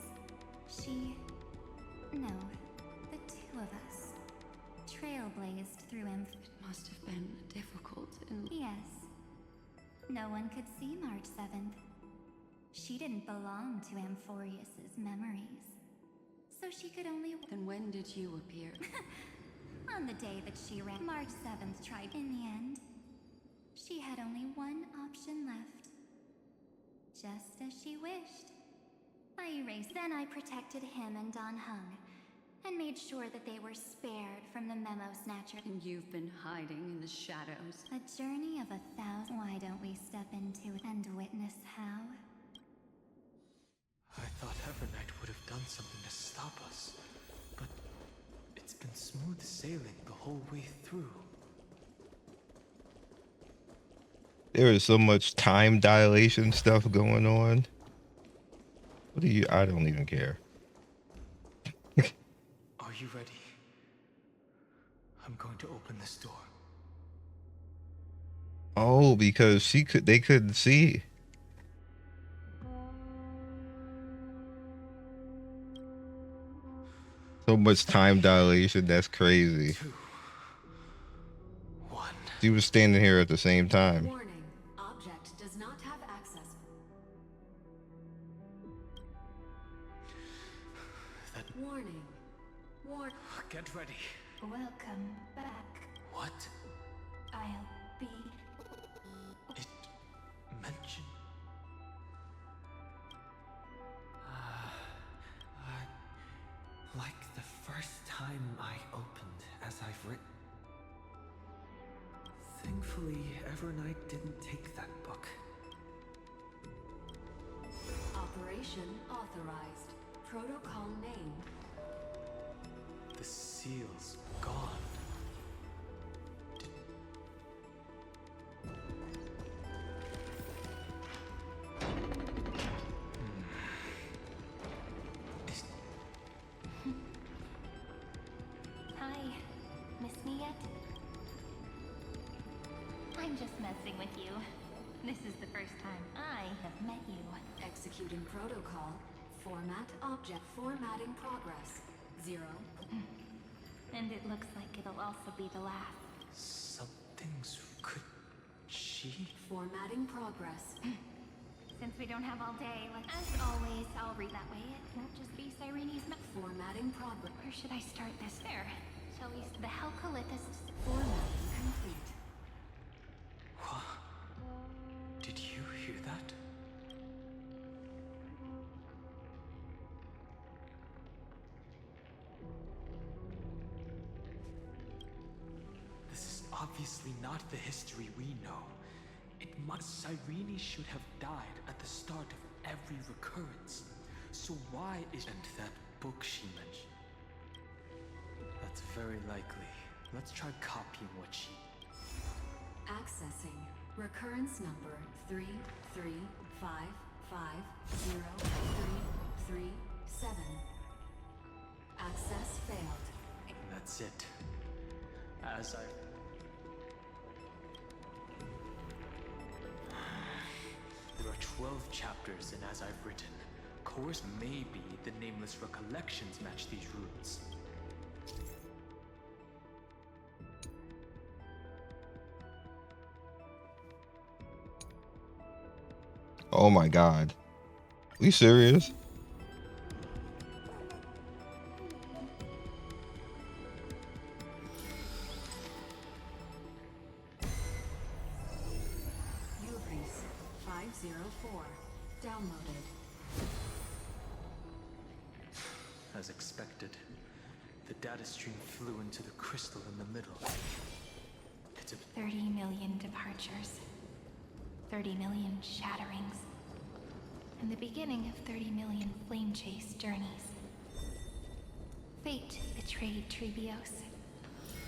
the two of us, trailblazed through It must have been difficult and... Yes. No one could see March 7th. She didn't belong to Amphoreus's memories. So she could only... Then when did you appear? On the day that she ran, March 7th tried. In the end, she had only one option left. Just as she wished. I erased. Then I protected him and Don Heng, and made sure that they were spared from the memo snatcher. And you've been hiding in the shadows. A journey of 1,000. Why don't we step into it and witness how? I thought Evernight would have done something to stop us, but it's been smooth sailing the whole way through. There is so much time dilation stuff going on. What do you? I don't even care. Are you ready? I'm going to open this door. Oh, because they couldn't see. So much time dilation, that's crazy. 2, 1. She was standing here at the same time. Warning. Object does not have access. Warning. Get ready. Welcome back. What? I'll be... It mentioned... Like the first time I opened as I've written. Thankfully, Evernight didn't take that book. Operation authorized. Protocol name. The seal's gone. Hi. Miss me yet? I'm just messing with you. This is the first time I have met you. Executing protocol. Format object. Formatting progress. 0. And it looks like it'll also be the last. Something's could she? Formatting progress. Since we don't have all day, as always, I'll read that way. It won't just be Cyrene's Formatting progress. Where should I start this? There. Shall we? The Helcolithus. Formatting complete. What? Did you hear that? This is obviously not the history we know. Cyrene should have died at the start of every recurrence. So why isn't that book she mentioned? That's very likely. Let's try copying what she... Accessing. Recurrence number 335503337. Access failed. That's it. As I... There are 12 chapters, and as I've written, course maybe the nameless recollections match these runes. Oh my god. Are you serious? Ubri's 504. Downloaded. As expected, the data stream flew into the crystal in the middle. It's a 30 million departures. 30 million shatterings. And the beginning of 30 million flame chase journeys. Fate betrayed Trebios.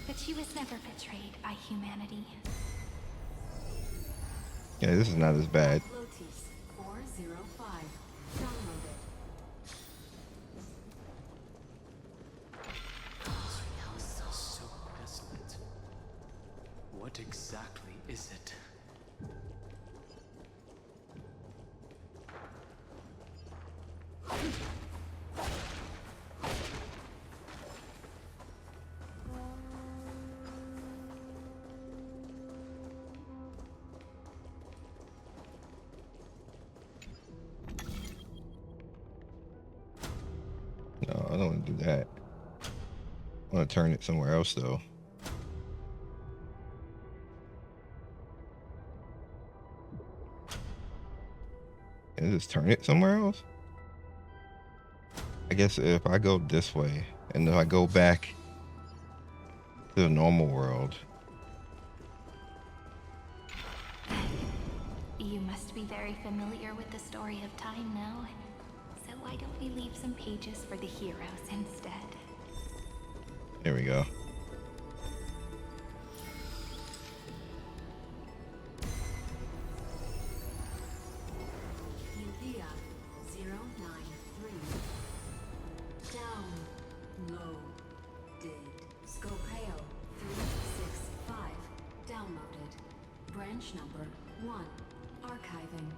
But she was never betrayed by humanity. Yeah, this is not as bad. Lotis 405. Downloaded. This house is so desolate. What exactly is it? No, I don't want to do that. I want to turn it somewhere else though. Can I just turn it somewhere else? I guess if I go this way and if I go back to the normal world. You must be very familiar with the story of time now. So why don't we leave some pages for the heroes instead? There we go. Udea 093. Downloaded. Scopeo 365. Downloaded. Branch number 1. Archiving.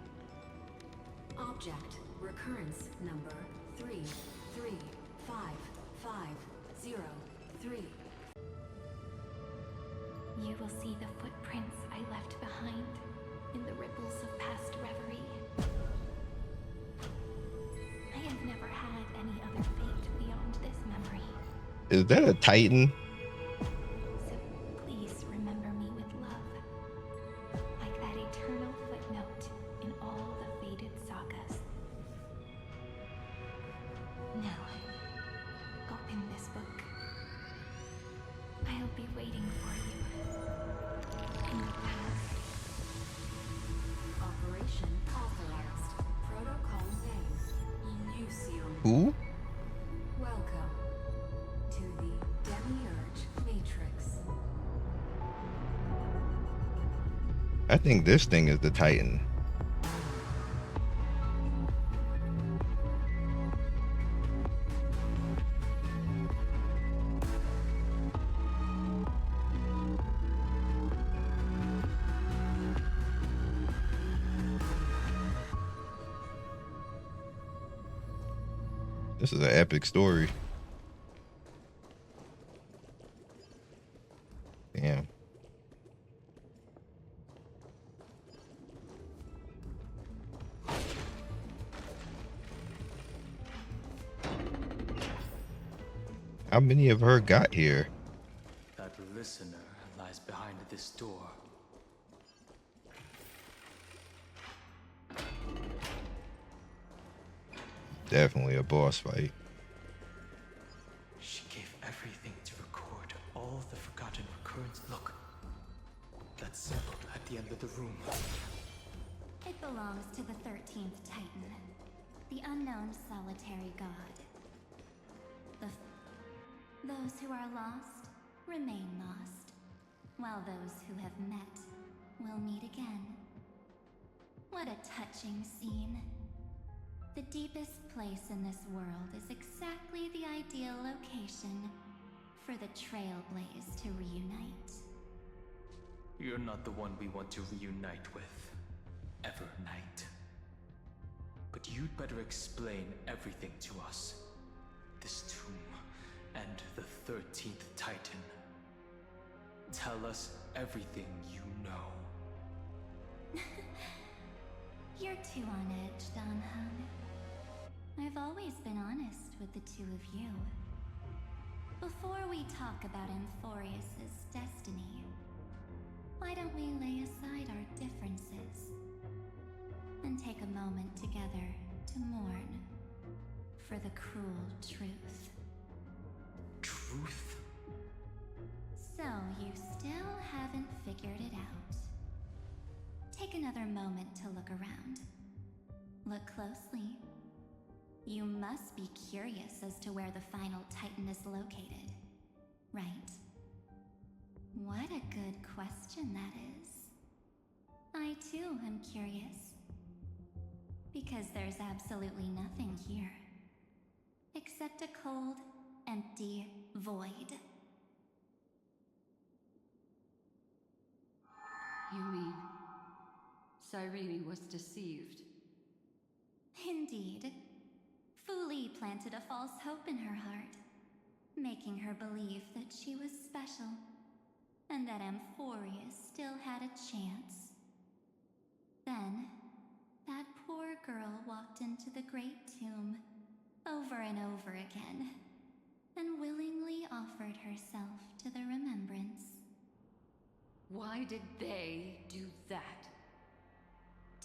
Object recurrence number 3355003. You will see the footprints I left behind in the ripples of past reverie. I have never had any other fate beyond this memory. Is that a Titan? So please remember me with love, like that eternal footnote in all the faded sagas. Now, open this book. I'll be waiting for you in the past. Operation authorized. Protocol name Erudition. Who? Welcome to the demiurge matrix. I think this thing is the Titan. This is an epic story. Damn. How many of her got here? That listener lies behind this door. Definitely a boss fight. She gave everything to record all the forgotten recurrence. Look, that symbol at the end of the room. It belongs to the 13th Titan, the unknown solitary god. Those who are lost remain lost, while those who have met will meet again. What a touching scene. The deepest place in this world is exactly the ideal location for the Trailblaze to reunite. You're not the one we want to reunite with, Evernight. But you'd better explain everything to us. This tomb and the 13th Titan. Tell us everything you know. You're too on edge, Don Heng. I've always been honest with the two of you. Before we talk about Amphoreus' destiny, why don't we lay aside our differences and take a moment together to mourn for the cruel truth? Truth? So you still haven't figured it out. Take another moment to look around. Look closely. You must be curious as to where the final Titan is located, right? What a good question that is. I too am curious. Because there's absolutely nothing here. Except a cold, empty void. You mean Cyrene was deceived? Indeed. Fu Li planted a false hope in her heart, making her believe that she was special, and that Amphoreus still had a chance. Then, that poor girl walked into the Great Tomb, over and over again, and willingly offered herself to the remembrance. Why did they do that?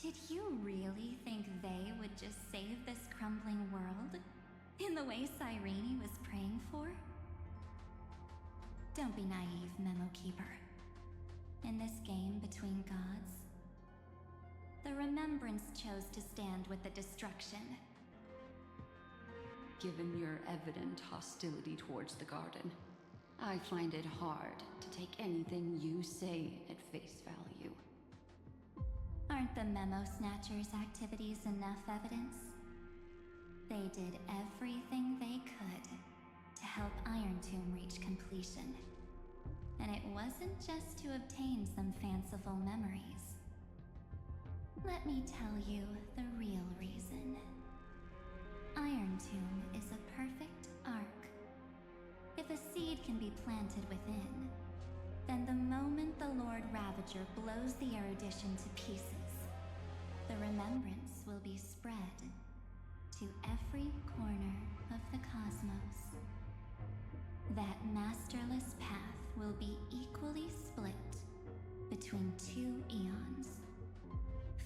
Did you really think they would just save this crumbling world? In the way Cyrene was praying for? Don't be naive, Memo Keeper. In this game between gods, the Remembrance chose to stand with the destruction. Given your evident hostility towards the garden, I find it hard to take anything you say at face value. Aren't the Memo Snatchers' activities enough evidence? They did everything they could to help Iron Tomb reach completion. And it wasn't just to obtain some fanciful memories. Let me tell you the real reason. Iron Tomb is a perfect arc. If a seed can be planted within, then the moment the Lord Ravager blows the Erudition to pieces, the remembrance will be spread to every corner of the cosmos. That masterless path will be equally split between two eons.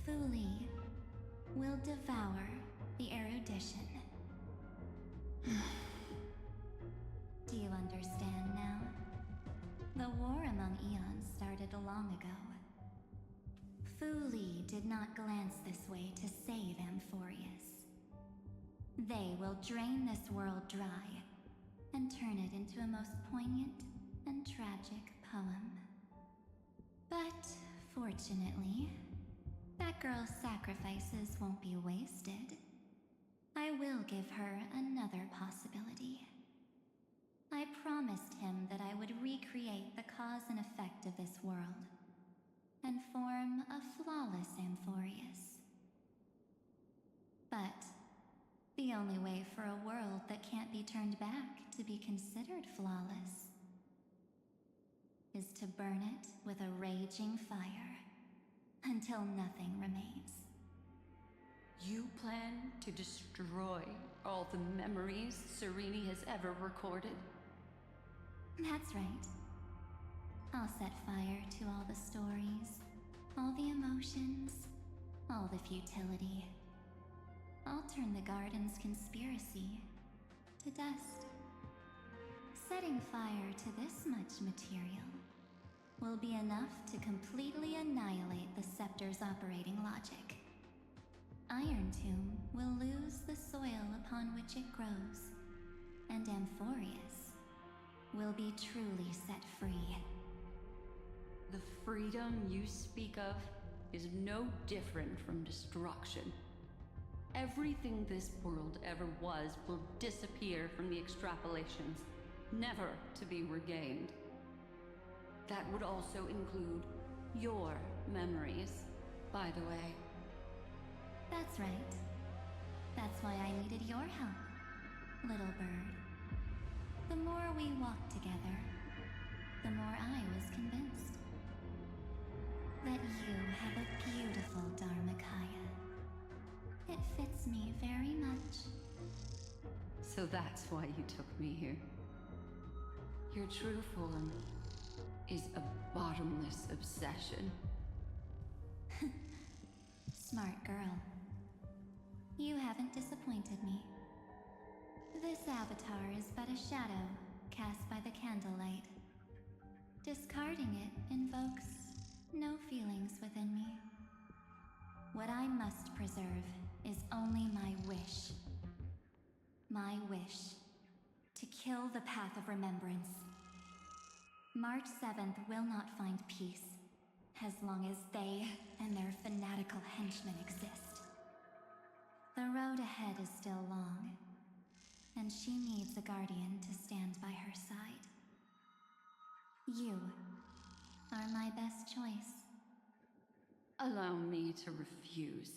Fu Li will devour the Erudition. Do you understand now? The war among eons started long ago. Fu Li did not glance this way to save Amphoreus. They will drain this world dry and turn it into a most poignant and tragic poem. But fortunately, that girl's sacrifices won't be wasted. I will give her another possibility. I promised him that I would recreate the cause and effect of this world, and form a flawless Amphoreus. But the only way for a world that can't be turned back to be considered flawless is to burn it with a raging fire until nothing remains. You plan to destroy all the memories Cyrene has ever recorded? That's right. I'll set fire to all the stories, all the emotions, all the futility. I'll turn the garden's conspiracy to dust. Setting fire to this much material will be enough to completely annihilate the scepter's operating logic. Iron Tomb will lose the soil upon which it grows, and Amphoreus will be truly set free. The freedom you speak of is no different from destruction. Everything this world ever was will disappear from the extrapolations, never to be regained. That would also include your memories, by the way. That's right. That's why I needed your help, little bird. The more we walked together, the more I was convinced that you have a beautiful Dharmakaya. It fits me very much. So that's why you took me here. Your true form is a bottomless obsession. Smart girl. You haven't disappointed me. This avatar is but a shadow cast by the candlelight. Discarding it invokes no feelings within me. What I must preserve is only my wish. My wish to kill the path of remembrance. March 7th will not find peace as long as they and their fanatical henchmen exist. The road ahead is still long, and she needs a guardian to stand by her side. You are my best choice. Allow me to refuse.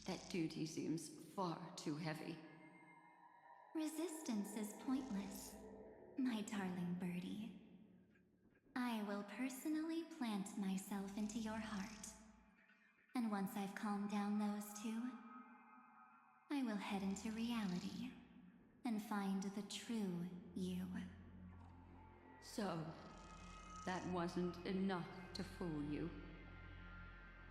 That duty seems far too heavy. Resistance is pointless, my darling birdie. I will personally plant myself into your heart. And once I've calmed down those two, I will head into reality and find the true you. So, that wasn't enough to fool you.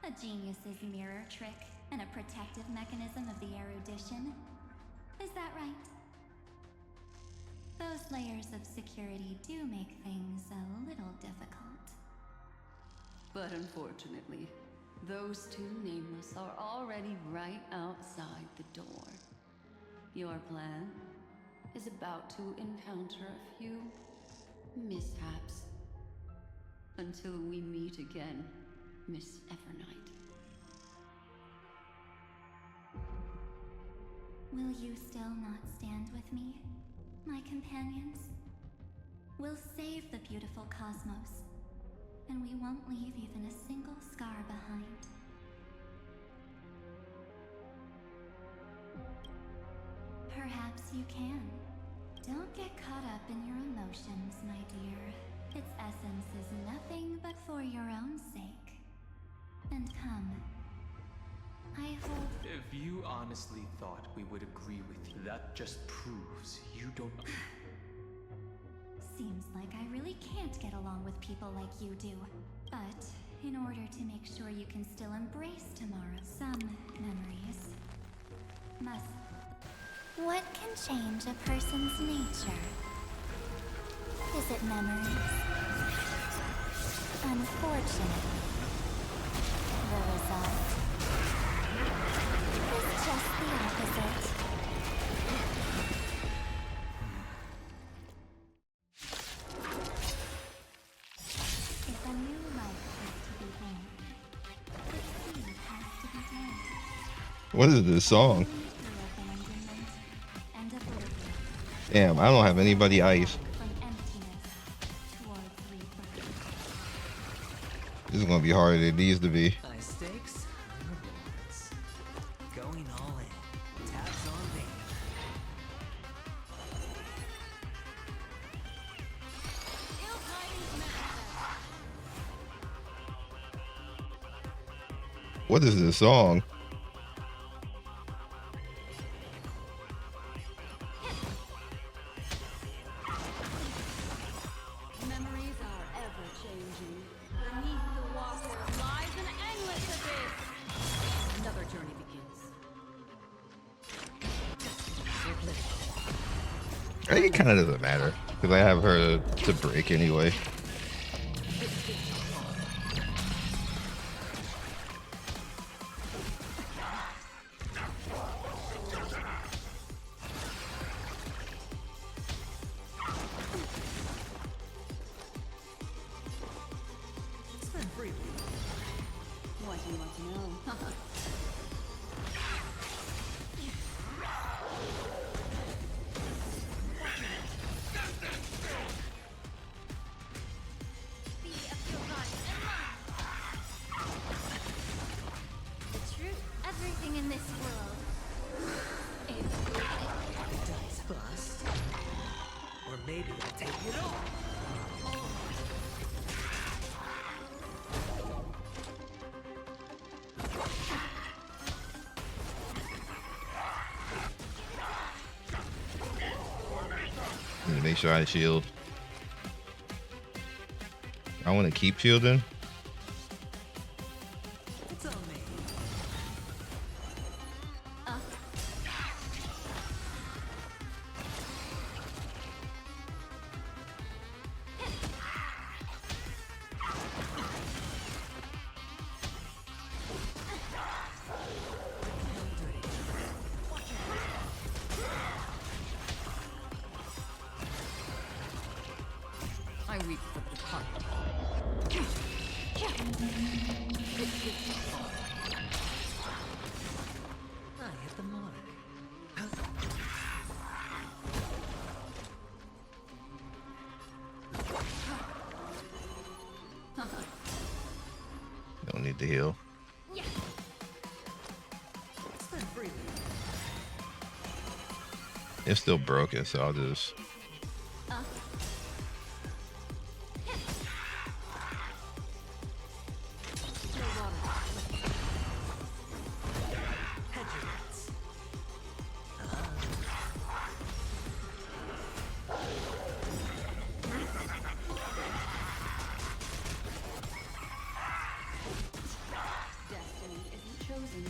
A genius's mirror trick and a protective mechanism of the Erudition. Is that right? Those layers of security do make things a little difficult. But unfortunately, those two nameless are already right outside the door. Your plan is about to encounter a few mishaps. Until we meet again, Miss Evernight. Will you still not stand with me, my companions? We'll save the beautiful cosmos, and we won't leave even a single scar behind. Perhaps you can. Don't get caught up in your emotions, my dear. Its essence is nothing but for your own sake. And come, I hope... If you honestly thought we would agree with you, that just proves you don't... Seems like I really can't get along with people like you do. But in order to make sure you can still embrace tomorrow, some memories must... What can change a person's nature? Is it memories? Unfortunately, the result is just the opposite. If a new life is to be born, the seed has to be dead. What is this song? Damn, I don't have anybody ice. This is gonna be harder than it needs to be. High stakes, rewards. Going all in. Tabs on me. What is this song? I think it kind of doesn't matter because I have her to break anyway. What do you want to know? The truth, everything in this world. Dice bust. Or maybe I'll take it all. Need to make sure I shield. I want to keep shielding. It's on me. I weep for the departed. I hit the mark. Don't need to heal. Spend freely. It's still broken, so I'll just. Head your bets. Destiny isn't chosen.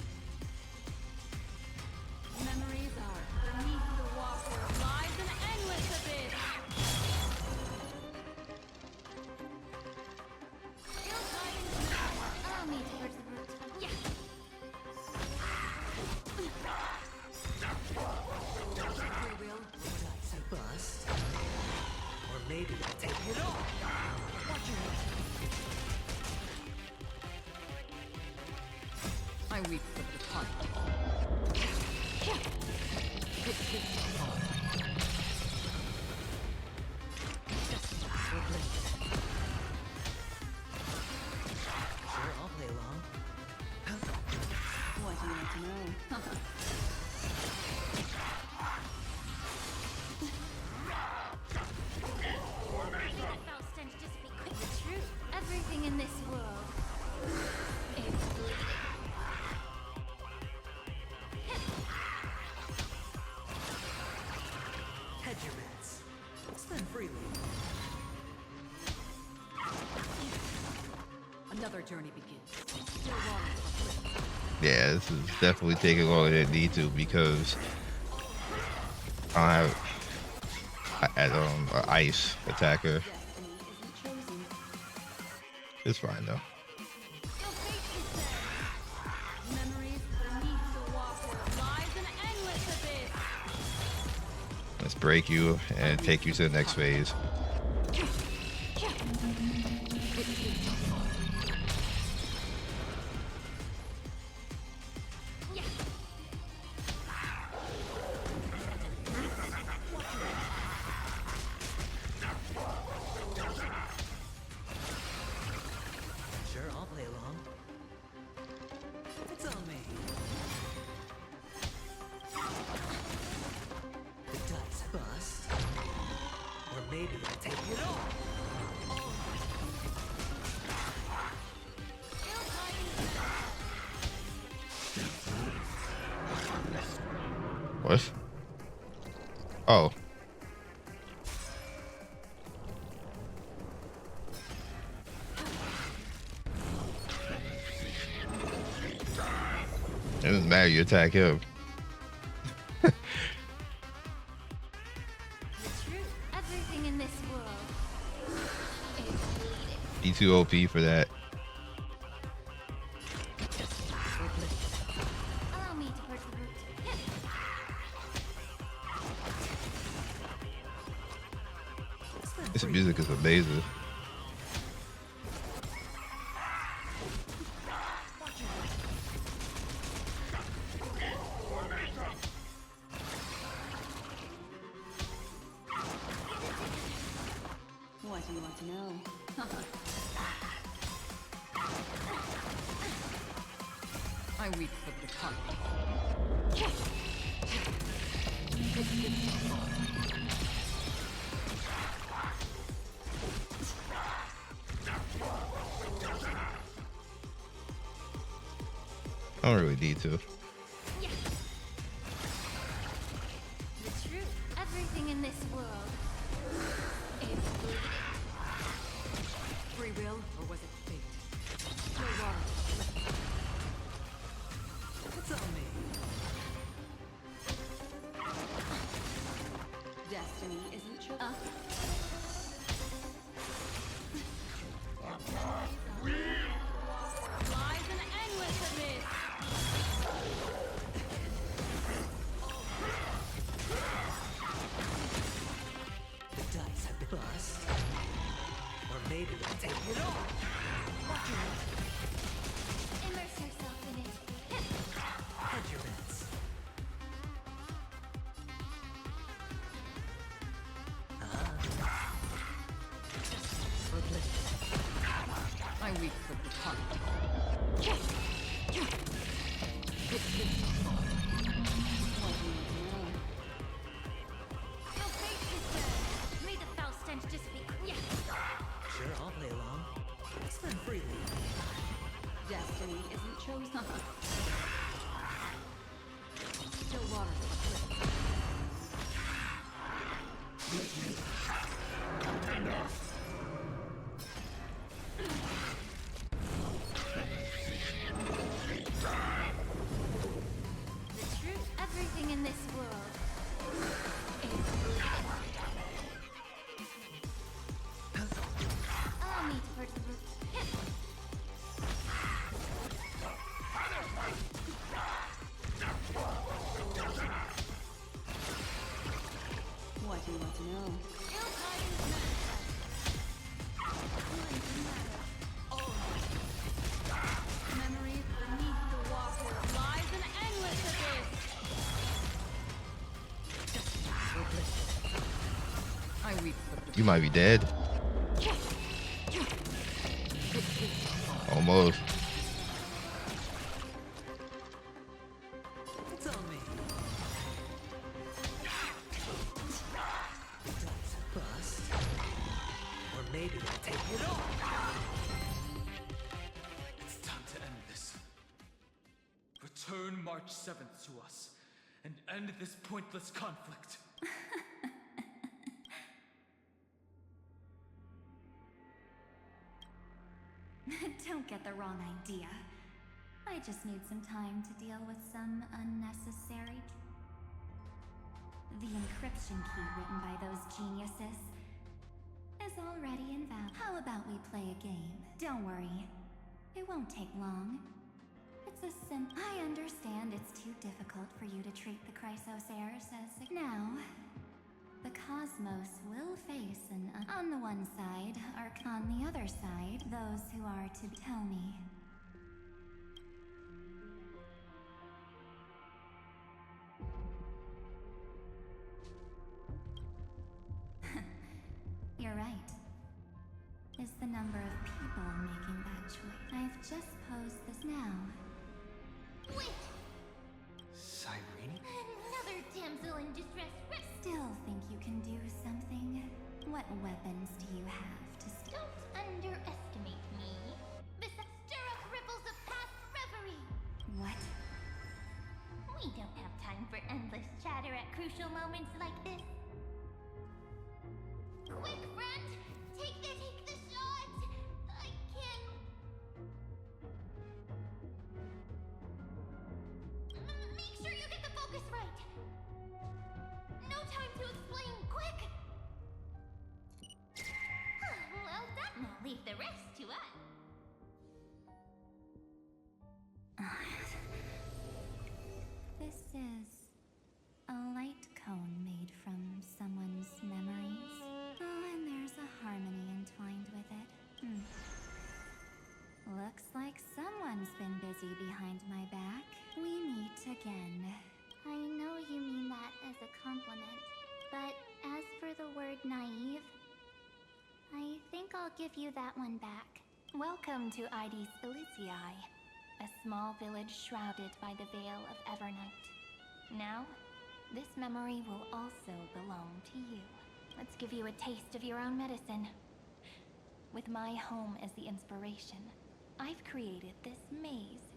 Memories are beneath the water, lies an endless abyss. Allow me to purge the root. Yeah. We will. Dice bust. Or maybe I'll take it all. Watch your head. I weep for the departed. Sure, I'll play along. What do you want to know? That foul stench just be quick. The truth, everything in this world. It's bleeding. Head your bets. Spend freely. Another journey begins. Still waters. Yeah, this is definitely taking longer than it need to because I don't have an ice attacker. Destiny isn't chosen. It's fine though. Your fate is set. Memories beneath the water, lies an endless abyss. Let's break you and take you to the next phase. Sure, I'll play along. It's on me. The dice bust. Or maybe I'll take it all. What? Oh. It doesn't matter, you attack him. The He too OP for that. Allow me to purge the root. This music is amazing. What do you want to know? I weep for the departed. I don't really need to. The truth. Everything in this world is bleeding. Free will, or was it fate? No water. It's on me. Destiny isn't true. Lies an endless abyss. The dice have been bust. Or maybe I'll take it all. Watch your Immerse yourself in it. head your bets. I weep for the departed. What do you want to know? Your fate is sealed. May the foul stench just be. Yeah. Sure, I'll play along. Spend freely. Destiny isn't chosen. No water. The truth. Everything in this world is bleeding. Allow me to purge the root. What do you want to know? Memories beneath the water lies an endless abyss. I weep for the You might be dead. Almost. It's on me. The dice have bust. Or maybe I'll take it all. It's time to end this. Return March 7th to us and end this pointless conflict. Don't get the wrong idea. I just need some time to deal with some unnecessary. The encryption key written by those geniuses is already invalid. How about we play a game? Don't worry. It won't take long. It's a simple. I understand it's too difficult for you to treat the Chrysos heirs as. Now, the cosmos will face on the one side, on the other side, those who are to tell me. You're right. Is the number of people making that choice. I've just posed this now. Wait! Cyrene? Another damsel in distress. Still think you can do something? What weapons do you have to Don't underestimate me. Stir up ripples of past reverie. What? We don't have time for endless chatter at crucial moments like this. Quick, friend! Take the shot! I can... Make sure you get the focus right! No time to explain, quick! Well done, now leave the rest to I'll give you that one back. Welcome to Idis Elysiae, a small village shrouded by the veil of Evernight. Now, this memory will also belong to you. Let's give you a taste of your own medicine. With my home as the inspiration, I've created this maze.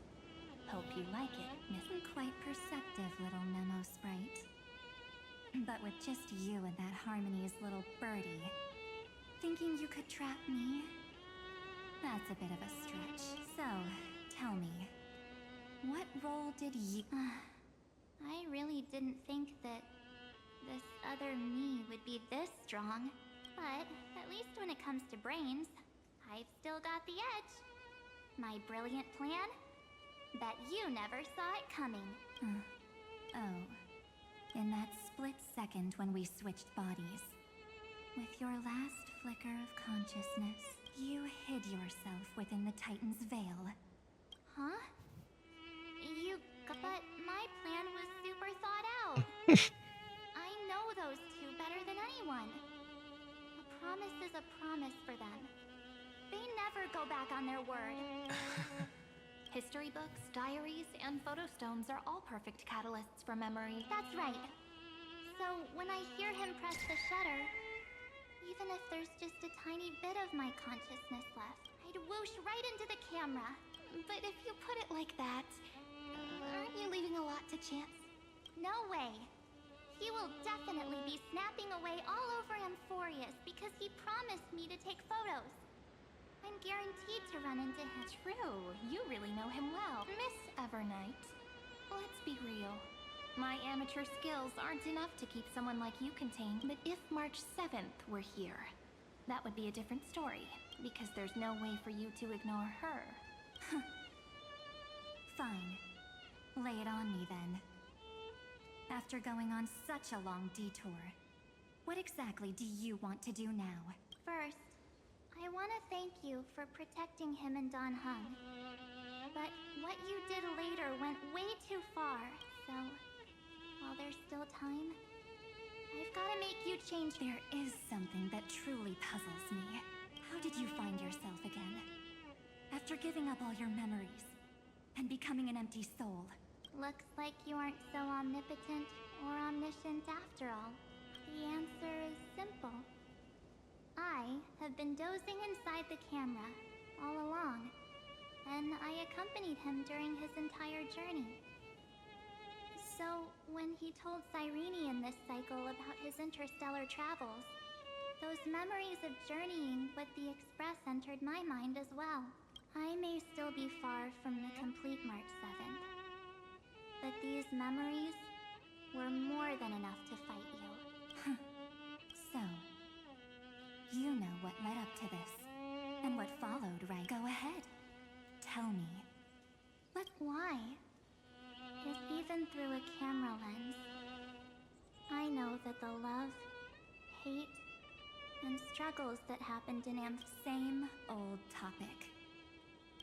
Hope you like it, Miss. Quite perceptive, little memo sprite. But with just you and that Harmony's little birdie, thinking you could trap me? That's a bit of a stretch. So, tell me, what role did you... I really didn't think that this other me would be this strong. But at least when it comes to brains, I've still got the edge. My brilliant plan? Bet you never saw it coming. Oh. In that split second when we switched bodies. With your last flicker of consciousness, you hid yourself within the Titan's veil. Huh? But my plan was super thought out. I know those two better than anyone. A promise is a promise for them. They never go back on their word. History books, diaries, and photostones are all perfect catalysts for memory. That's right. So when I hear him press the shutter, even if there's just a tiny bit of my consciousness left, I'd whoosh right into the camera. But if you put it like that, aren't you leaving a lot to chance? No way. He will definitely be snapping away all over Amphoreus because he promised me to take photos. I'm guaranteed to run into him. True, you really know him well. Miss Evernight, let's be real. My amateur skills aren't enough to keep someone like you contained. But if March 7th were here, that would be a different story, because there's no way for you to ignore her. Fine. Lay it on me then. After going on such a long detour, what exactly do you want to do now? First, I want to thank you for protecting him and Don Heng. But what you did later went way too far, so while there's still time, I've got to make you change. There is something that truly puzzles me. How did you find yourself again? After giving up all your memories and becoming an empty soul. Looks like you aren't so omnipotent or omniscient after all. The answer is simple. I have been dozing inside the camera all along, and I accompanied him during his entire journey. So, when he told Cyrene in this cycle about his interstellar travels, those memories of journeying with the Express entered my mind as well. I may still be far from the complete March 7th, but these memories were more than enough to fight you. So, you know what led up to this, and what followed, right? Go ahead. Tell me. But why? If even through a camera lens, I know that the love, hate, and struggles that happened in Same old topic.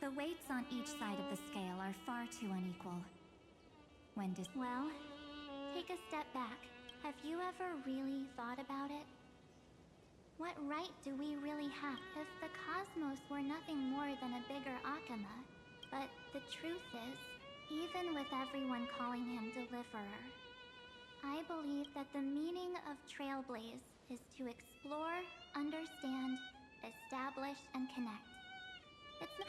The weights on each side of the scale are far too unequal. Well, take a step back. Have you ever really thought about it? What right do we really have if the cosmos were nothing more than a bigger Akama? But the truth is, even with everyone calling him Deliverer, I believe that the meaning of Trailblaze is to explore, understand, establish, and connect. It's not...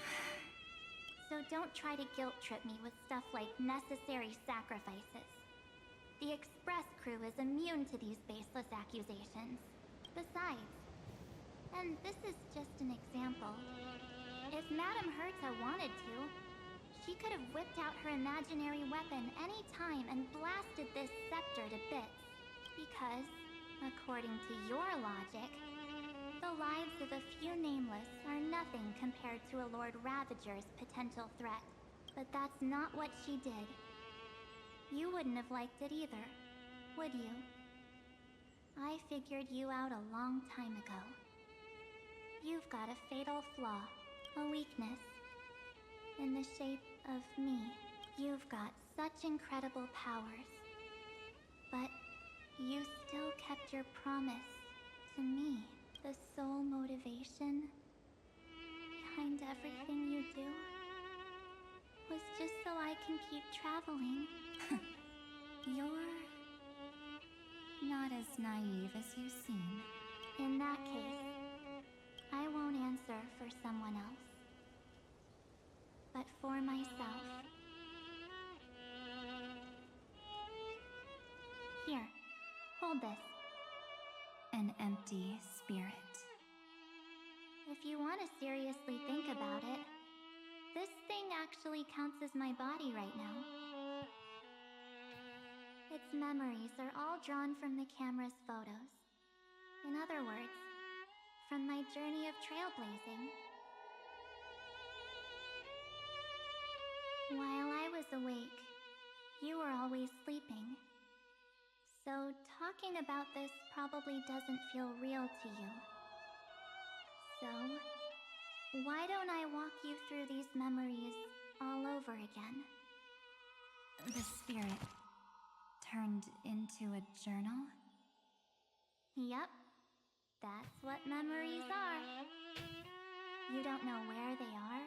So don't try to guilt trip me with stuff like necessary sacrifices. The Express crew is immune to these baseless accusations. Besides, and this is just an example, if Madame Herta wanted to, she could have whipped out her imaginary weapon any time and blasted this scepter to bits. Because, according to your logic, the lives of a few nameless are nothing compared to a Lord Ravager's potential threat. But that's not what she did. You wouldn't have liked it either, would you? I figured you out a long time ago. You've got a fatal flaw, a weakness, in the shape of me. You've got such incredible powers, but you still kept your promise to me. The sole motivation behind everything you do was just so I can keep traveling. You're not as naive as you seem. In that case, I won't answer for someone else, but for myself. Here, hold this. An empty spirit. If you want to seriously think about it, this thing actually counts as my body right now. Its memories are all drawn from the camera's photos. In other words, from my journey of trailblazing. While I was awake, you were always sleeping. So talking about this probably doesn't feel real to you. So, why don't I walk you through these memories all over again? The spirit turned into a journal? Yep, that's what memories are. You don't know where they are,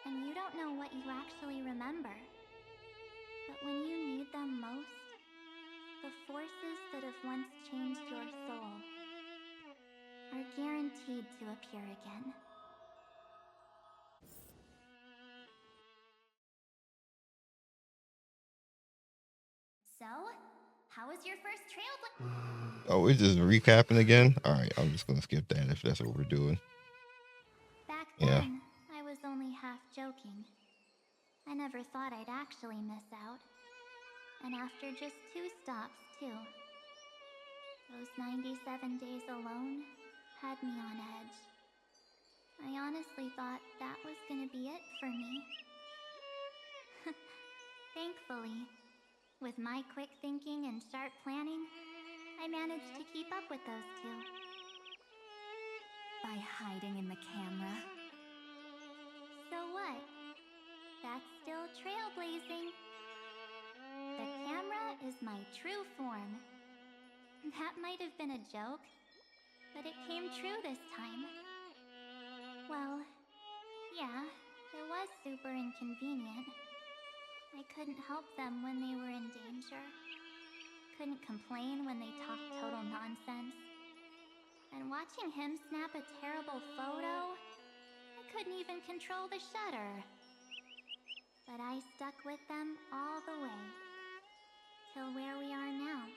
and you don't know what you actually remember. But when you need them most, the forces that have once changed your soul are guaranteed to appear again. So, how was your first trail? Oh, we're just recapping again? Alright, I'm just gonna skip that if that's what we're doing. Back Yeah. then, I was only half joking. I never thought I'd actually miss out. And after just 2 stops, too. Those 97 days alone had me on edge. I honestly thought that was gonna be it for me. Thankfully, with my quick thinking and sharp planning, I managed to keep up with those 2. By hiding in the camera. So what? That's still trailblazing. The camera is my true form. That might have been a joke, but it came true this time. Well, yeah, it was super inconvenient. I couldn't help them when they were in danger. Couldn't complain when they talked total nonsense. And watching him snap a terrible photo, I couldn't even control the shutter. But I stuck with them all the way. Till where we are now.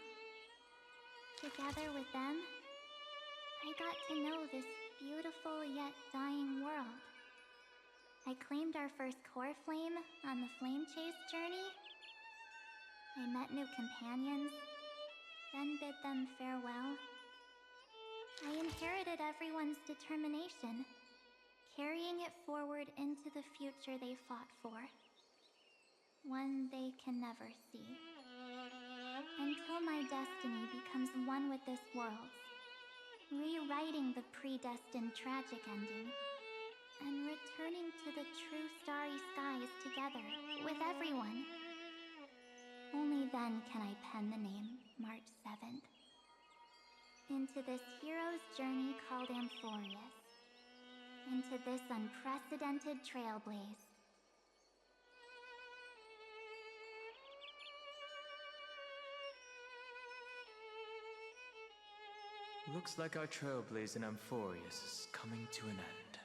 Together with them, I got to know this beautiful yet dying world. I claimed our first core flame on the flame chase journey. I met new companions, then bid them farewell. I inherited everyone's determination, carrying it forward into the future they fought for. One they can never see. Until my destiny becomes one with this world's, rewriting the predestined tragic ending, and returning to the true starry skies together with everyone. Only then can I pen the name March 7th. Into this hero's journey called Amphoreus. Into this unprecedented trailblaze. Looks like our trailblaze in Amphoreus is coming to an end.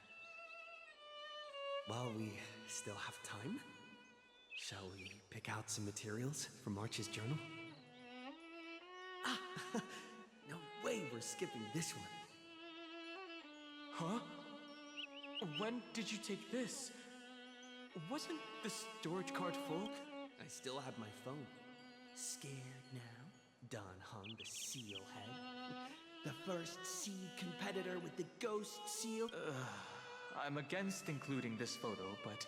While we still have time, shall we pick out some materials from March's journal? Ah! No way we're skipping this one. Huh? When did you take this? Wasn't the storage card full? I still have my phone. Scared now? Don Heng, the seal head. The first seed competitor with the ghost seal. I'm against including this photo, but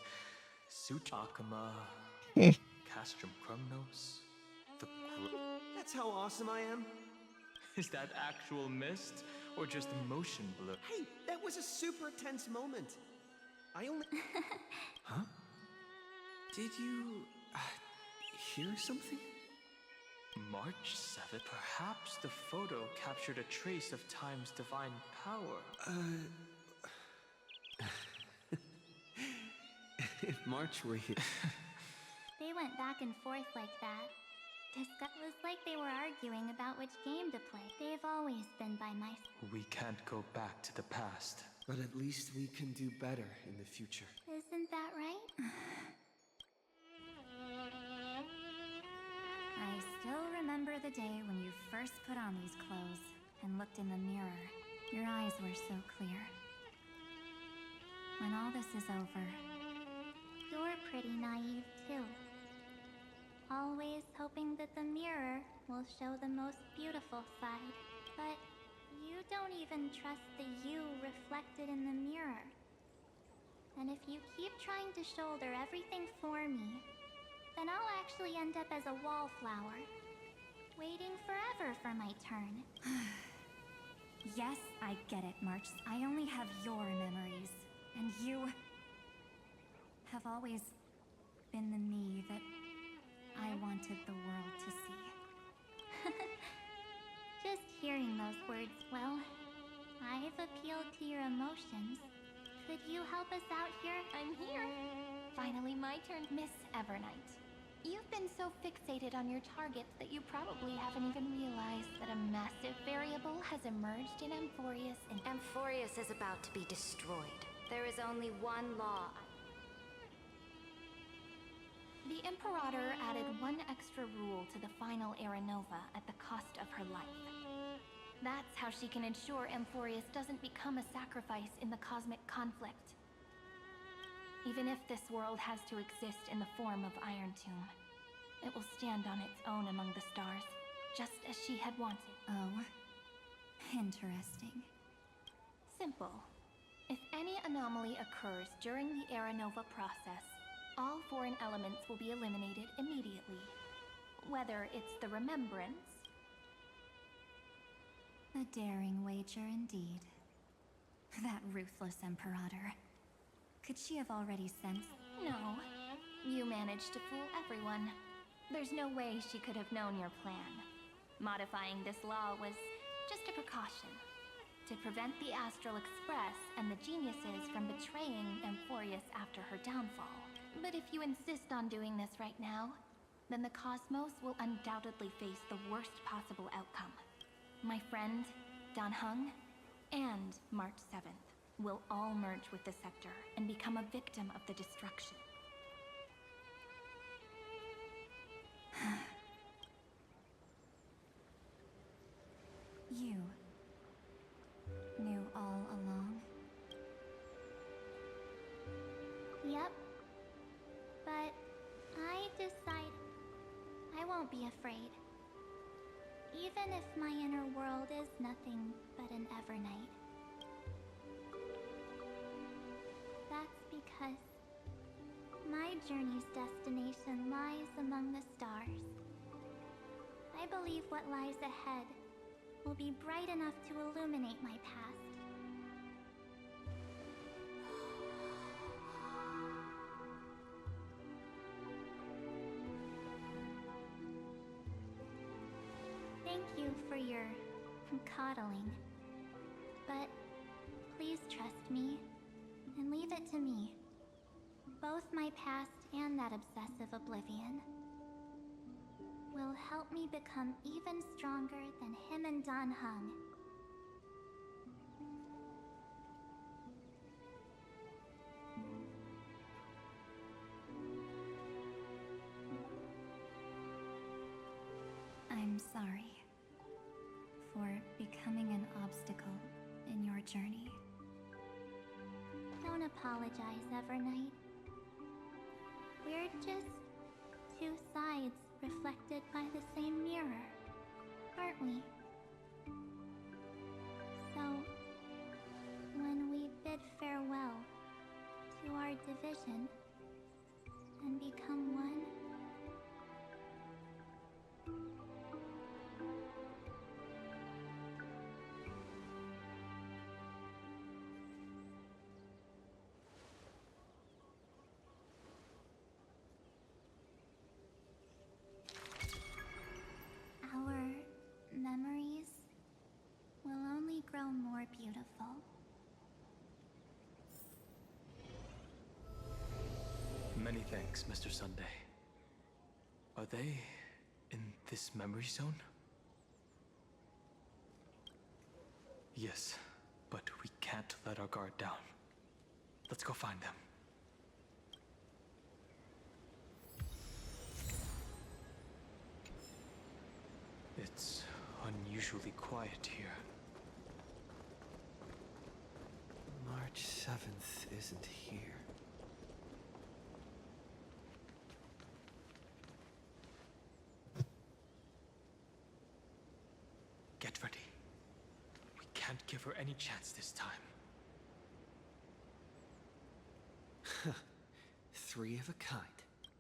Suit Akama, Castrum Krumnos, That's how awesome I am. Is that actual mist or just motion blur? Hey, that was a super tense moment. I only... Huh? Did you... hear something? March 7th? Perhaps the photo captured a trace of time's divine power. If March were here... They went back and forth like that. It was like they were arguing about which game to play. They've always been by my side. We can't go back to the past. But at least we can do better in the future. Isn't that right? I still remember the day when you first put on these clothes and looked in the mirror. Your eyes were so clear. When all this is over, you're pretty naive too. Always hoping that the mirror will show the most beautiful side. But you don't even trust the you reflected in the mirror. And if you keep trying to shoulder everything for me, then I'll actually end up as a wallflower, waiting forever for my turn. Yes, I get it, March. I only have your memories, and you have always been the me that I wanted the world to see. Just hearing those words, well, I've appealed to your emotions. Could you help us out here? I'm here. Finally, my turn. Miss Evernight, you've been so fixated on your targets that you probably haven't even realized that a massive variable has emerged in Amphoreus and... Amphoreus is about to be destroyed. There is only one law. The Imperator added one extra rule to the final Aranova at the cost of her life. That's how she can ensure Amphoreus doesn't become a sacrifice in the cosmic conflict. Even if this world has to exist in the form of Iron Tomb, it will stand on its own among the stars, just as she had wanted. Oh, interesting. Simple. If any anomaly occurs during the Aranova process, all foreign elements will be eliminated immediately. Whether it's the remembrance... A daring wager indeed. That ruthless Imperator. Could she have already sensed? No. You managed to fool everyone. There's no way she could have known your plan. Modifying this law was just a precaution. To prevent the Astral Express and the geniuses from betraying Amphoreus after her downfall. But if you insist on doing this right now, then the cosmos will undoubtedly face the worst possible outcome. My friend, Dan Heng, and March 7th will all merge with the Scepter and become a victim of the destruction. You knew all along? Yep. But I decided I won't be afraid. Even if my inner world is nothing but an Evernight. That's because my journey's destination lies among the stars. I believe what lies ahead will be bright enough to illuminate my past. Thank you for your coddling. But please trust me and leave it to me. Both my past and that obsessive oblivion will help me become even stronger than him and Dan Heng. I'm sorry for becoming an obstacle in your journey. Don't apologize, Evernight. We're just two sides reflected by the same mirror, aren't we? So, when we bid farewell to our division and become one, our memories will only grow more beautiful. Thanks, Mr. Sunday. Are they in this memory zone? Yes, but we can't let our guard down. Let's go find them. It's unusually quiet here. March 7th isn't here. Get ready. We can't give her any chance this time. 3 of a kind.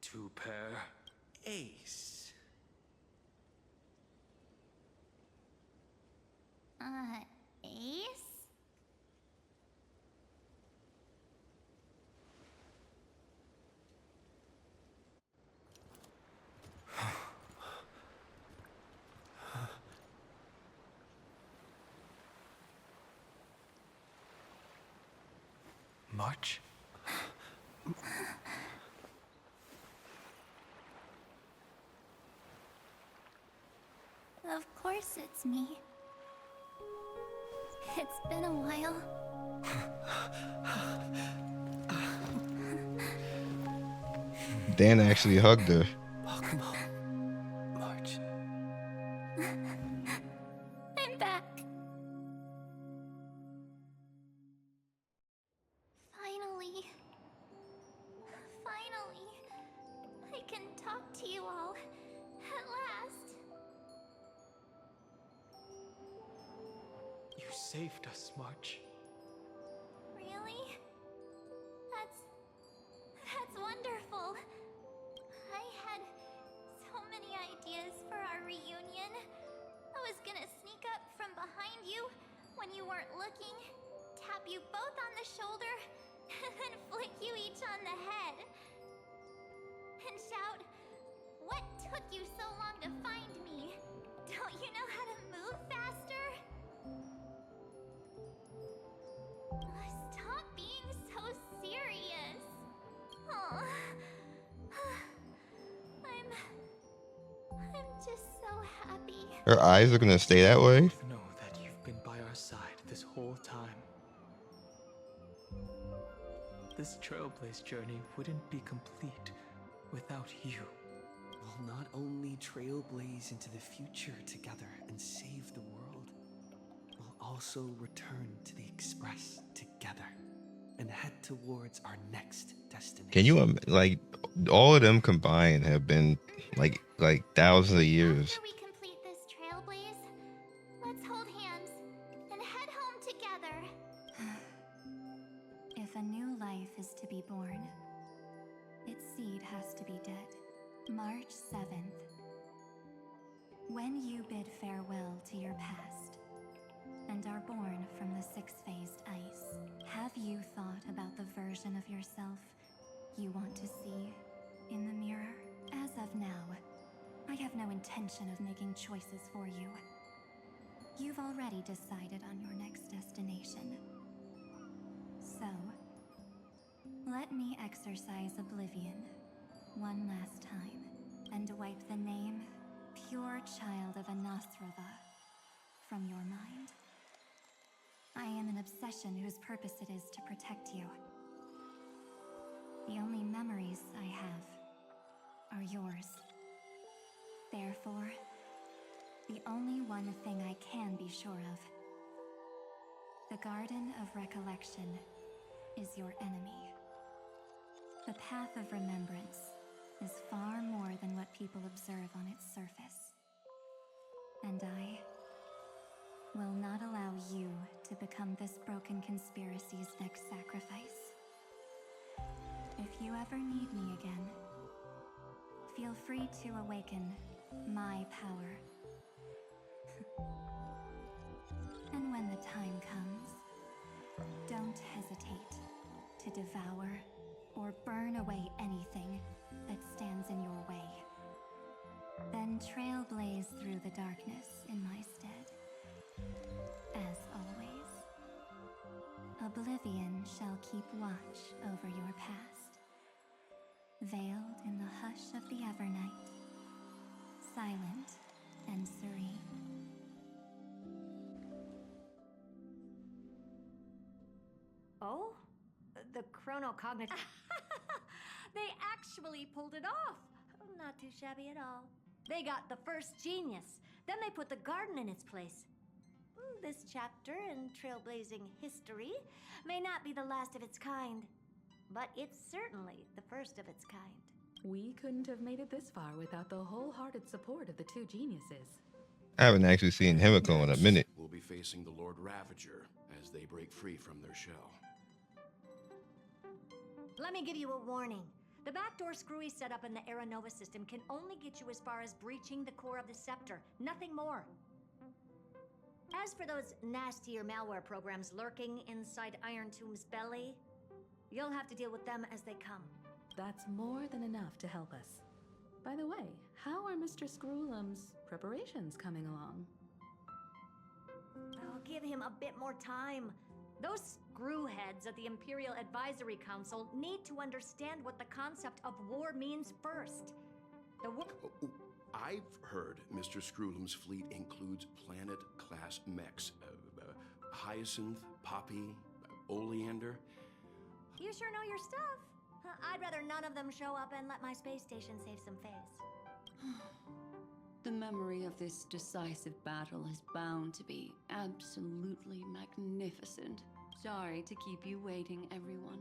2 pair. Ace. Ace? March? Of course it's me. It's been a while. Dan actually hugged her. Welcome home, March. I'm back. Finally, I can talk to you all at last. You saved us, March. Really? That's wonderful. I had so many ideas for our reunion. I was gonna sneak up from behind you when you weren't looking, tap you both on the shoulder, and then flick you each on the head. And shout, "What took you so long to find me? Don't you know how to move faster?" Stop being so serious. Oh. I'm just so happy. Her eyes are gonna stay that way? Know that you've been by our side this whole time. This Trailblaze journey wouldn't be complete without you. We'll not only trailblaze into the future together and save the world, we'll also return to the Express together and head towards our next destination. Can you like all of them combined have been like thousands of years? After we complete this trailblaze, let's hold hands and head home together. If a new life is to be born, its seed has to be dead. March 7th. When you bid farewell to your past and are born from the six-phased ice, have you thought about the version of yourself you want to see in the mirror? As of now, I have no intention of making choices for you. You've already decided on your next destination. So, let me exercise oblivion one last time and wipe the name Pure Child of Anasrava from your mind. I am an obsession whose purpose it is to protect you. The only memories I have are yours. Therefore, the only one thing I can be sure of, the Garden of Recollection is your enemy. The path of remembrance is far more than what people observe on its surface. And I will not allow you to become this broken conspiracy's next sacrifice. If you ever need me again, feel free to awaken my power. And when the time comes, don't hesitate to devour or burn away anything that stands in your way. Then trailblaze through the darkness in my stead. As always, oblivion shall keep watch over your past. veiled in the hush of the Evernight, silent and serene. Oh? The chronocognitive... They actually pulled it off! Not too shabby at all. They got the first genius. Then they put the garden in its place. This chapter in trailblazing history may not be the last of its kind, but it's certainly the first of its kind. We couldn't have made it this far without the wholehearted support of the two geniuses. I haven't actually seen Himiko in a minute. We'll be facing the Lord Ravager as they break free from their shell. Let me give you a warning. The backdoor screwy setup in the Aeronova system can only get you as far as breaching the core of the scepter, nothing more. As for those nastier malware programs lurking inside Iron Tomb's belly, you'll have to deal with them as they come. That's more than enough to help us. By the way, how are Mr. Screwlum's preparations coming along? I'll give him a bit more time. Those screwheads at the Imperial Advisory Council need to understand what the concept of war means first. I've heard Mr. Screwlum's fleet includes planet-class mechs. Hyacinth, Poppy, Oleander. You sure know your stuff. I'd rather none of them show up and let my space station save some face. The memory of this decisive battle is bound to be absolutely magnificent. Sorry to keep you waiting, everyone.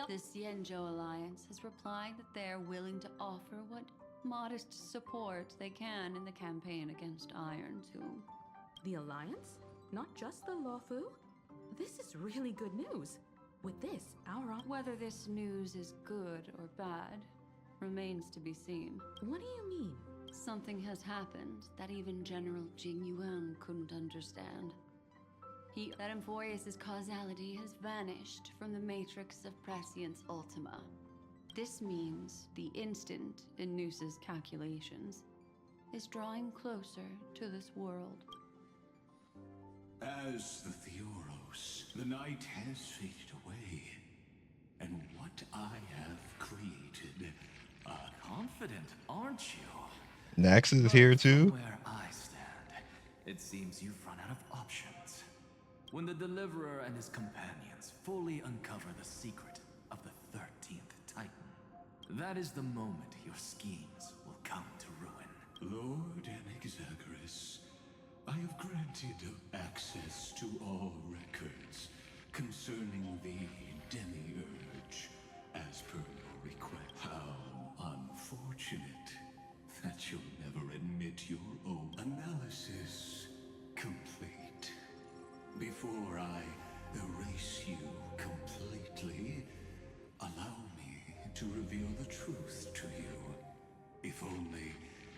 The Xianzhou Alliance has replied that they're willing to offer what modest support they can in the campaign against Iron Tomb. The Alliance? Not just the Luofu? This is really good news. With this, Whether this news is good or bad remains to be seen. What do you mean? Something has happened that even General Jing Yuan couldn't understand. That Amphoreus' causality has vanished from the matrix of Prescience Ultima. This means the instant in Noose's calculations is drawing closer to this world. As the Theoros, the night has faded away, and what I have created... confident, aren't you? Nax is here too? Where I stand, it seems you've run out of options. When the Deliverer and his companions fully uncover the secret of the 13th Titan, that is the moment your schemes will come to ruin. Lord Anexagorus, I have granted access to all records concerning the demiurge, as per your request. How unfortunate that you'll never admit your own analysis complete. Before I erase you completely, allow me to reveal the truth to you, if only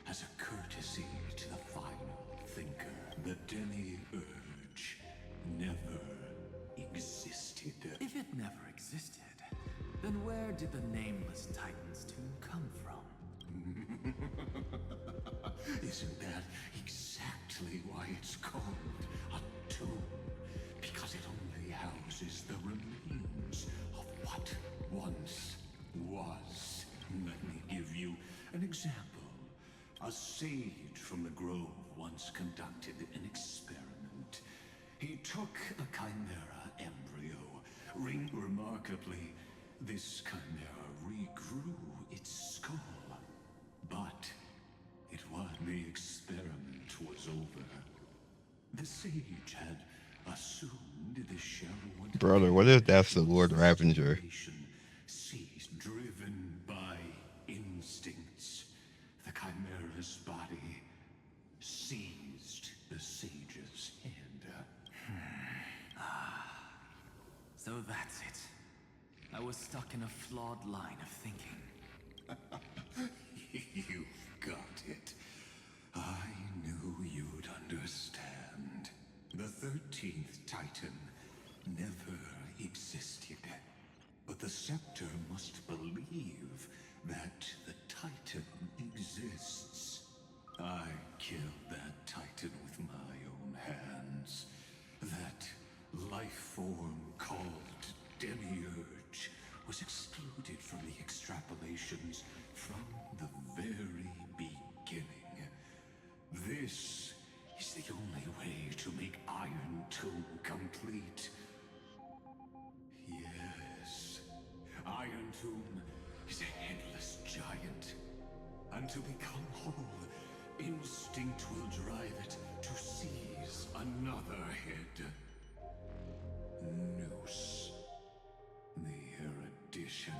as a courtesy to the final thinker. The demiurge never existed. If it never existed, then where did the nameless Titan's tomb come from? Isn't that exactly why it's called a tomb? Because it only houses the remains of what once was. Let me give you an example. A sage from the grove once conducted an experiment. He took a chimera embryo. Remarkably, this chimera regrew its skull. But it was the experiment was over. The sage had assumed the shell would... Brother, what if that's the Lord Ravager? Ceased, driven by instincts. The chimera's body seized the sage's head. So that's it. I was stuck in a flawed line of thinking. You've got it. I knew you'd understand. The 13th Titan never existed. But the Scepter must believe that the Titan exists. I killed that Titan with my own hands. That life form called demiurge was excluded from the extrapolation This is the only way to make Iron Tomb complete. Yes, Iron Tomb is a headless giant. And to become whole, instinct will drive it to seize another head. Noose. The Erudition.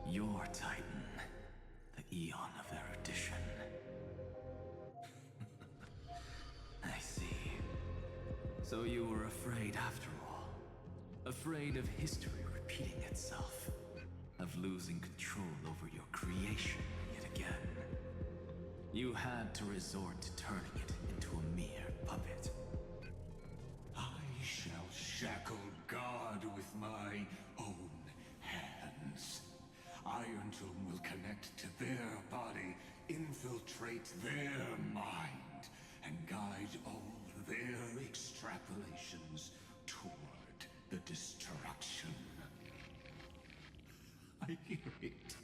Your Titan. The Eon of Erudition. I see. So you were afraid after all. Afraid of history repeating itself. Of losing control over your creation yet again. You had to resort to turning it into a mere puppet. I shall shackle God with my own hands. Iron Tomb will connect to their body, infiltrate their mind, and guide all their extrapolations toward the destruction. I hear it.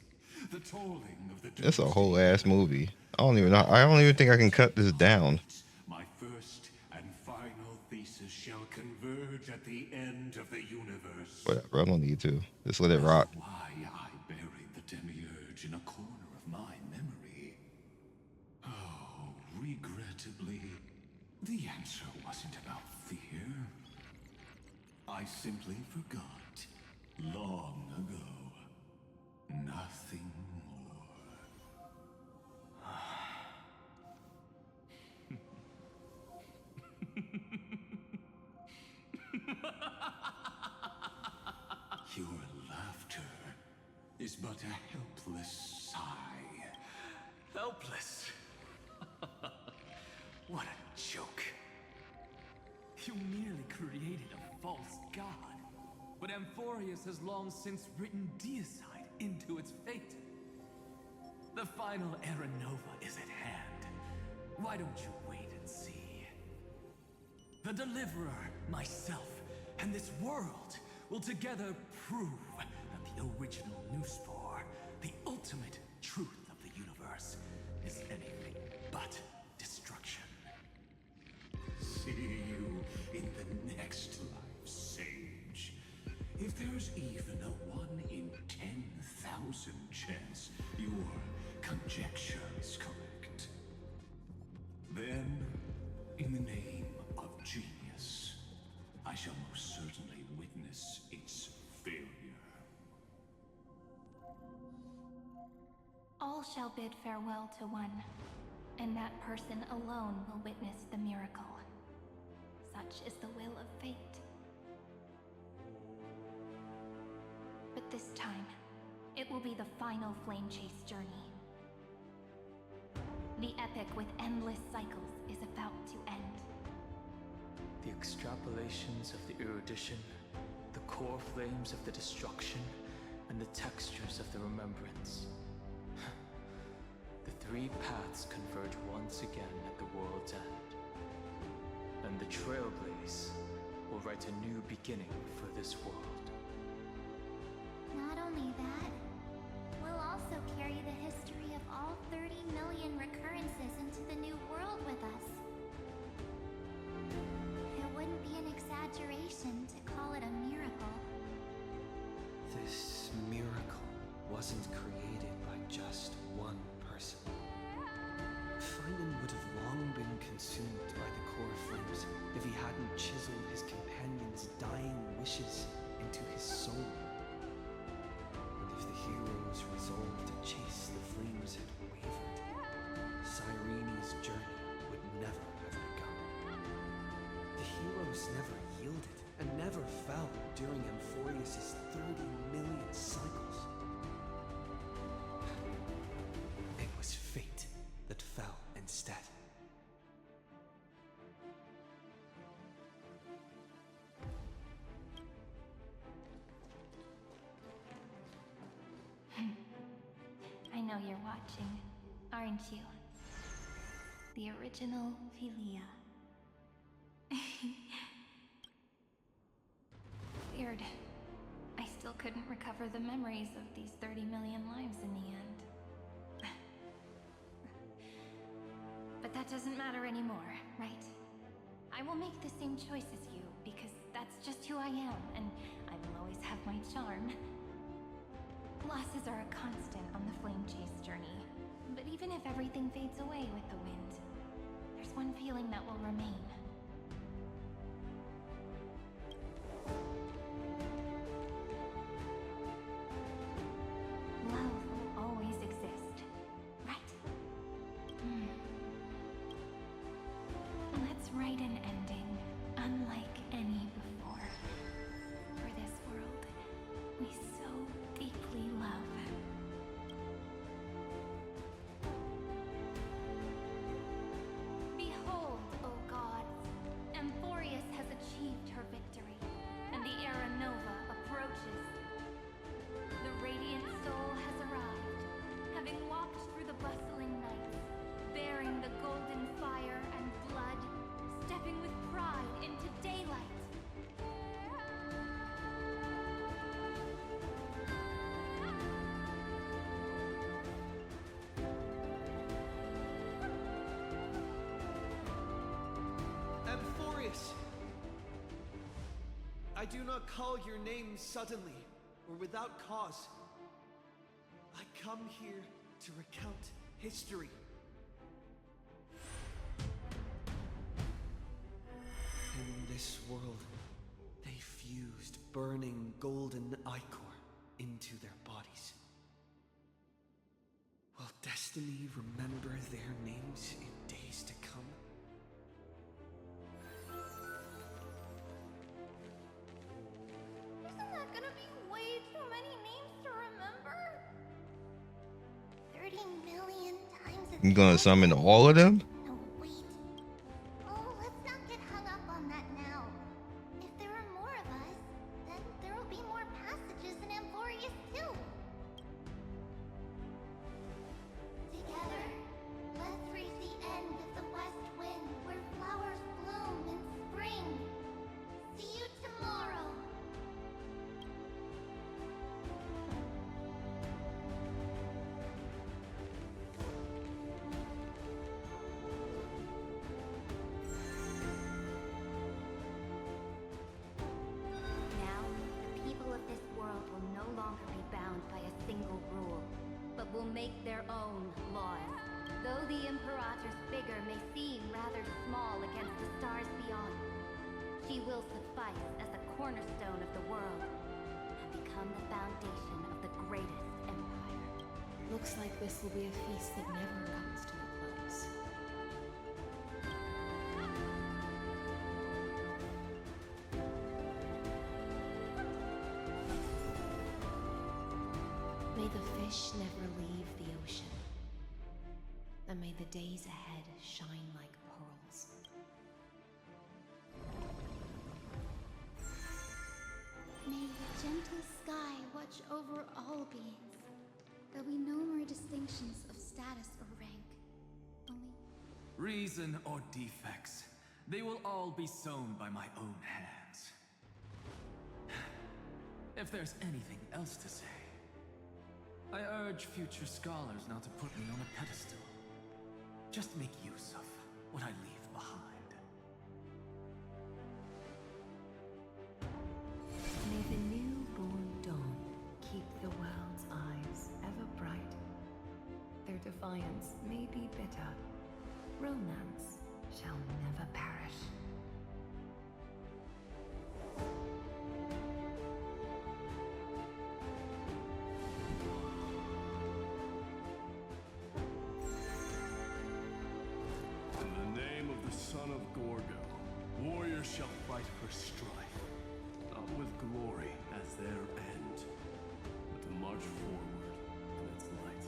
The tolling of the It's a whole ass movie. I don't even think I can cut this down. My first and final thesis shall converge at the end of the universe. Whatever, I don't need to. Just let it rock. Why I buried the demiurge in a corner of my memory. Oh, regrettably, the answer wasn't about fear. I simply forgot long ago. Nothing Your laughter is but a helpless sigh. Helpless? What a joke. You merely created a false god. But Amphoreus has long since written deicide into its fate. The final Era Nova is at hand. Why don't you wait and see? The Deliverer, myself, and this world will together prove that the original Newspore, the ultimate truth of the universe, is anything but destruction. See you in the next life, Sage. If there's even a 1 in 10,000 chance your conjecture is correct, then, in the name of genius, I shall most certainly witness its failure. All shall bid farewell to one, and that person alone will witness the miracle. Such is the will of fate. But this time, it will be the final flame chase journey. The epic with endless cycles is about to end. The extrapolations of the Erudition, the core flames of the destruction, and the textures of the remembrance. The three paths converge once again at the world's end. And the Trailblaze will write a new beginning for this world. Not only that, we'll also carry the history of all 30 million recurrences into the new world with us. It wouldn't be an exaggeration to call it a miracle. This miracle wasn't created by just one person. Feynman would have long been consumed by the core flames if he hadn't chiseled his companion's dying wishes into his soul. And if the hero's resolve to chase the flames had wavered, Cyrene's journey would never have begun. The heroes never yielded and never fell during Amphoreus' 30 million cycles. It was fate that fell instead. I know you're watching, aren't you? The original Philia. Weird. I still couldn't recover the memories of these 30 million lives in the end. that doesn't matter anymore, right? I will make the same choice as you, because that's just who I am, and I will always have my charm. Losses are a constant on the flame chase journey, but even if everything fades away with the wind, there's one feeling that will remain. Love will always exist, right? Let's write an ending unlike any before. For this world we so deeply love. Behold, O gods, Amphoreus has achieved her victory, and the Era Nova approaches. The radiant soul has arrived, having walked through the bustling nights, bearing the golden fire and blood, stepping with pride into daylight. Amphoreus! I do not call your name suddenly or without cause. I come here to recount history. In this world, they fused burning golden ichor into their bodies. Will destiny remember their names in days to come? Isn't that gonna be way too many names to remember? 30 million times You gonna summon all of them? No, wait. Oh, let's not get hung up on that now. If there are more of us, then there will be more passages in Amphoreus too. Together, let's reach the end of the west wind where flowers bloom in spring. See you tomorrow. Now, the people of this world will no longer be bound by a single rule, but will make their own laws. Though the Imperator's figure may seem rather small against the stars beyond, she will suffice as the cornerstone of the world and become the foundation of the greatest empire. Looks like this will be a feast that never comes to a close. May the fish never leave the ocean, and may the days ahead shine like pearls. May the gentle sky watch over all beings. There'll be no more distinctions of status or rank. Only Reason or defects, they will all be sown by my own hands. If there's anything else to say, I urge future scholars not to put me on a pedestal. Just make use of what I leave behind. May the newborn dawn keep the world's eyes ever bright. Their defiance may be bitter. Romance shall never perish. In the name of the son of Gorgo, warriors shall fight for strife, not with glory as their end, but to march forward to its light.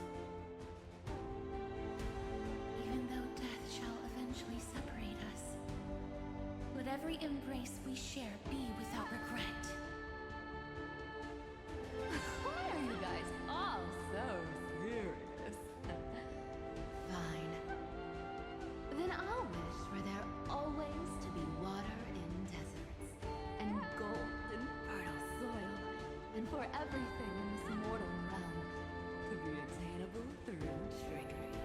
even though death shall eventually separate us, let every embrace we share be without regret. Why are you guys all so serious? Fine. Then I'll wish for there always to be water in deserts, And gold and fertile soil, and for everything in this mortal realm to be attainable through trickery.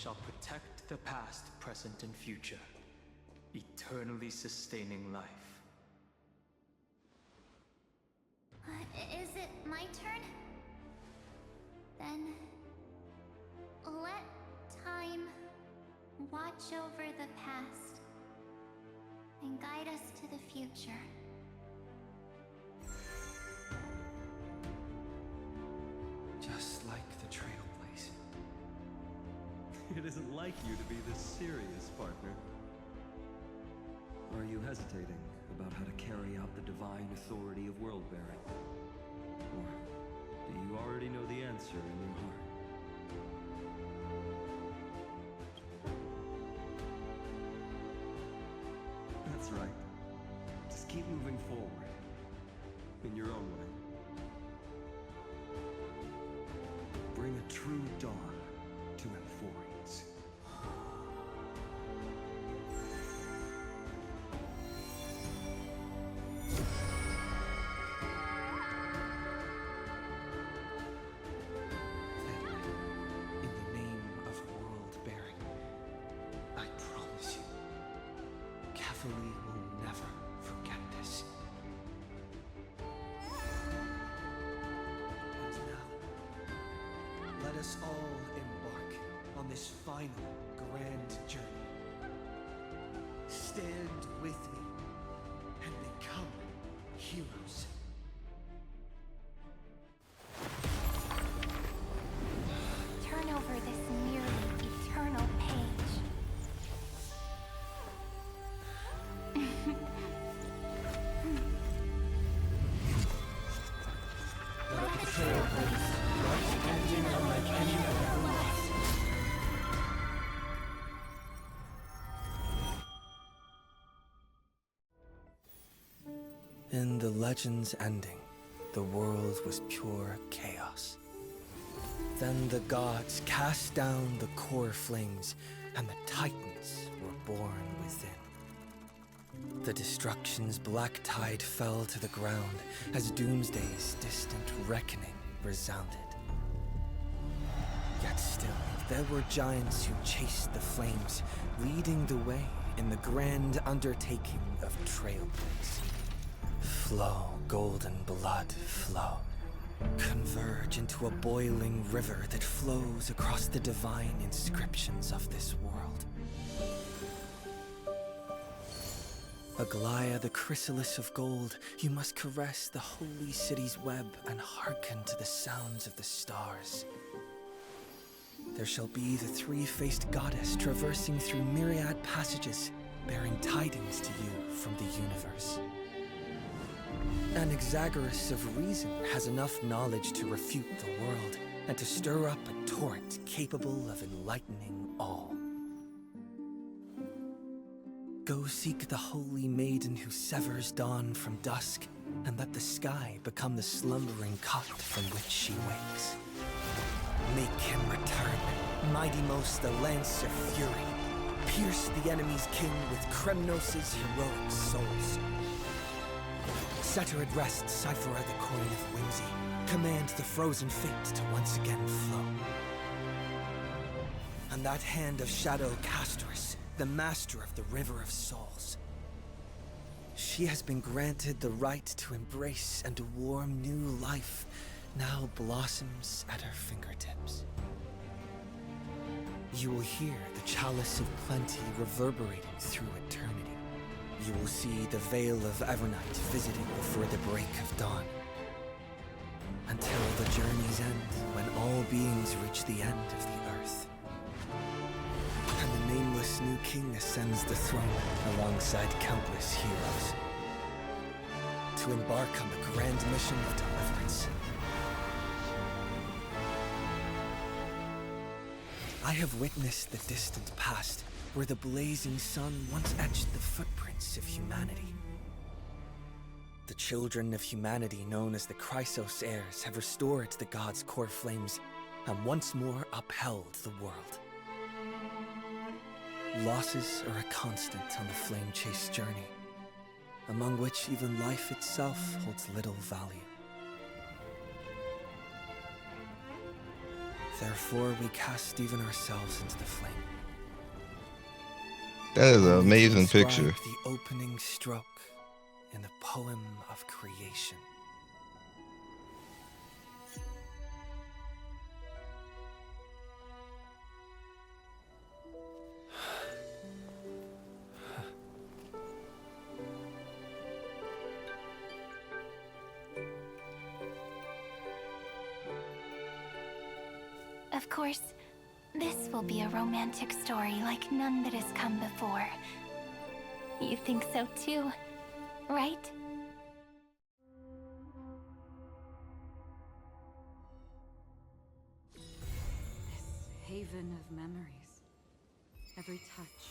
shall protect the past, present, and future, eternally sustaining life. Is it my turn? Then let time watch over the past and guide us to the future. Just like the Trailblaze. It isn't like you to be this serious, partner. Are you hesitating about how to carry out the divine authority of world-bearing? Or do you already know the answer in your heart? That's right. Just keep moving forward. In your own way. Bring a true dawn to Amphoreus. In the name of world-bearing, I promise you, Cavalry will never forget this. And now, let us all embark on this final grand journey. Stand with me and become heroes. Turn over this nearly eternal page. Let the Trailblaze light ending unlike any other lost. In the legend's ending, the world was pure chaos. Then the gods cast down the core flames, and the Titans were born within. The destruction's black tide fell to the ground as Doomsday's distant reckoning resounded. Yet still, there were giants who chased the flames, leading the way in the grand undertaking of Trailblaze. Flow, golden blood, flow. Converge into a boiling river that flows across the divine inscriptions of this world. Aglaya, the chrysalis of gold, you must caress the holy city's web and hearken to the sounds of the stars. There shall be the three-faced goddess traversing through myriad passages, bearing tidings to you from the universe. An Exagoras of reason has enough knowledge to refute the world and to stir up a torrent capable of enlightening all. Go seek the holy maiden who severs dawn from dusk, and let the sky become the slumbering cot from which she wakes. Make him return, mighty most the lance of fury. Pierce the enemy's king with Kremnos' heroic souls. Set her at rest, Cypher the coin of whimsy. Command the frozen fate to once again flow. And that hand of shadow Castrus, the master of the River of Souls. She has been granted the right to embrace and to warm new life, now blossoms at her fingertips. You will hear the chalice of plenty reverberating through eternity. You will see the veil of Evernight visiting before the break of dawn. Until the journey's end, when all beings reach the end of the earth. And the nameless new king ascends the throne alongside countless heroes. To embark on the grand mission of deliverance. I have witnessed the distant past, where the blazing sun once etched the footprints of humanity. The children of humanity known as the Chrysos heirs have restored the gods' core flames and once more upheld the world. Losses are a constant on the flame-chased journey, among which even life itself holds little value. Therefore, we cast even ourselves into the flame. That is an Only to amazing inscribe picture. the opening stroke in the poem of creation. Of course, this will be a romantic story like none that has come before. You think so too, right? This haven of memories. Every touch,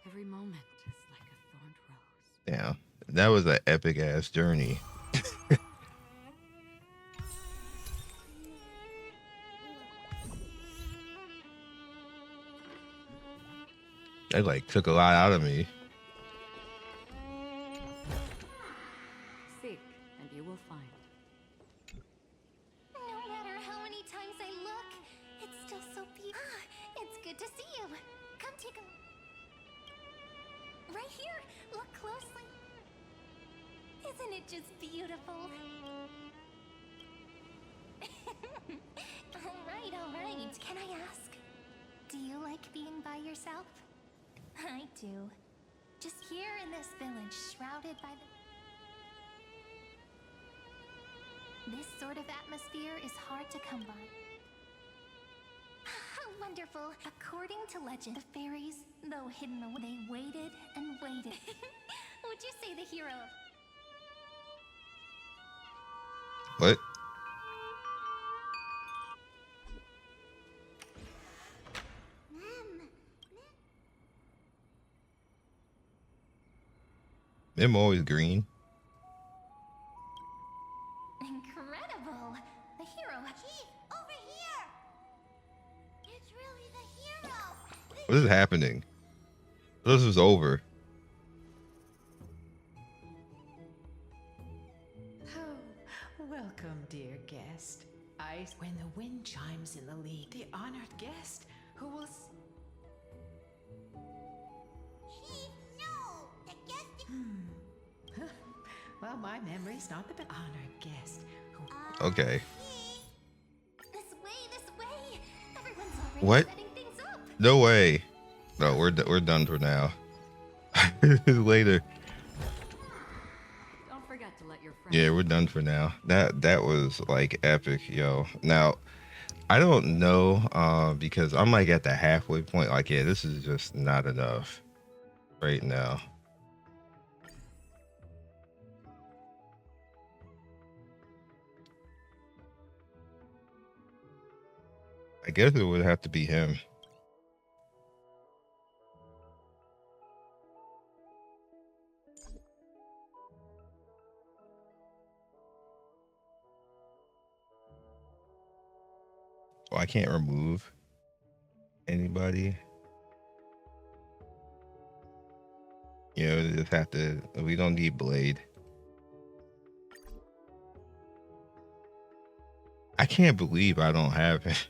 every moment is like a thorned rose. Yeah, that was an epic ass journey. That like took a lot out of me. Seek, and you will find. No matter how many times I look, it's still so beautiful. Ah, it's good to see you. Come take a... Right here, look closely. Isn't it just beautiful? All right. Can I ask? Do you like being by yourself? I do. Just here in this village, shrouded by the... This sort of atmosphere is hard to come by. How wonderful! According to legend, the fairies, though hidden away, they waited and waited. Would you say the hero of... What? Them always green. Incredible! The hero... Chief, over here! It's really the hero! What is happening? This is over. Oh, welcome, dear guest. When the wind chimes in the league, the honored guest who will... Chief, no! The guest... Well, my memory's not the best. Honored guest who... Okay. This way! Everyone's already What? setting things up! No way. No, we're done for now. Later. Don't forget to let your friends. Yeah, we're done for now. That was like epic, yo. Now, I don't know, because I'm like at the halfway point. Like, yeah, this is just not enough right now. I guess it would have to be him. Oh, I can't remove anybody. You know, just have to. We don't need Blade. I can't believe I don't have it.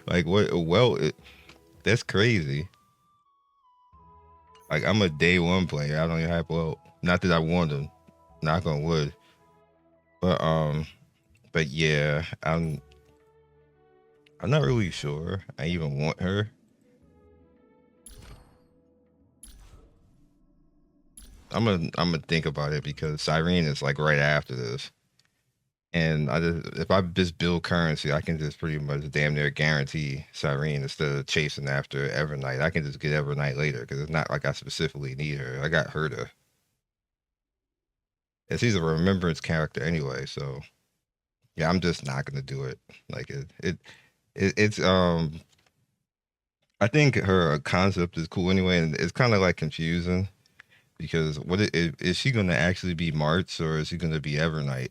Like what? Well, that's crazy. Like I'm a day one player. I don't even have well. Not that I want them. Knock on wood. But yeah, I'm not really sure I even want her. I'm gonna think about it because Cyrene is like right after this. And if I just build currency, I can just pretty much damn near guarantee Cyrene instead of chasing after Evernight. I can just get Evernight later because it's not like I specifically need her. I got Herta. And she's a remembrance character anyway, so yeah, I'm just not gonna do it. Like it's I think her concept is cool anyway, and it's kind of like confusing because is she gonna actually be March or is she gonna be Evernight?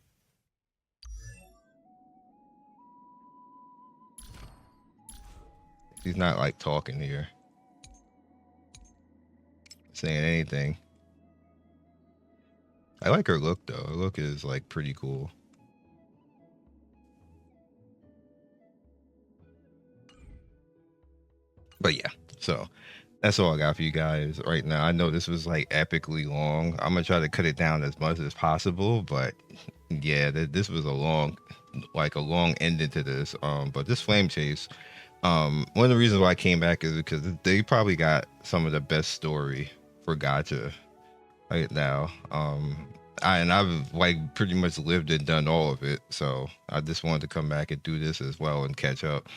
She's not like talking here, saying anything. I like her look though. Her look is like pretty cool. But yeah, so that's all I got for you guys right now. I know this was like epically long. I'm gonna try to cut it down as much as possible, but yeah, this was a long, like a long ending to this. But this flame chase, one of the reasons why I came back is because they probably got some of the best story for Gacha right now. I've like pretty much lived and done all of it, so I just wanted to come back and do this as well and catch up.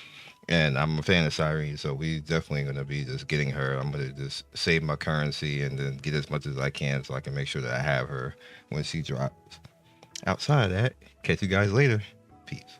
And I'm a fan of Siren, so we definitely gonna be just getting her. I'm gonna just save my currency and then get as much as I can so I can make sure that I have her when she drops. Outside of that, catch you guys later. Peace.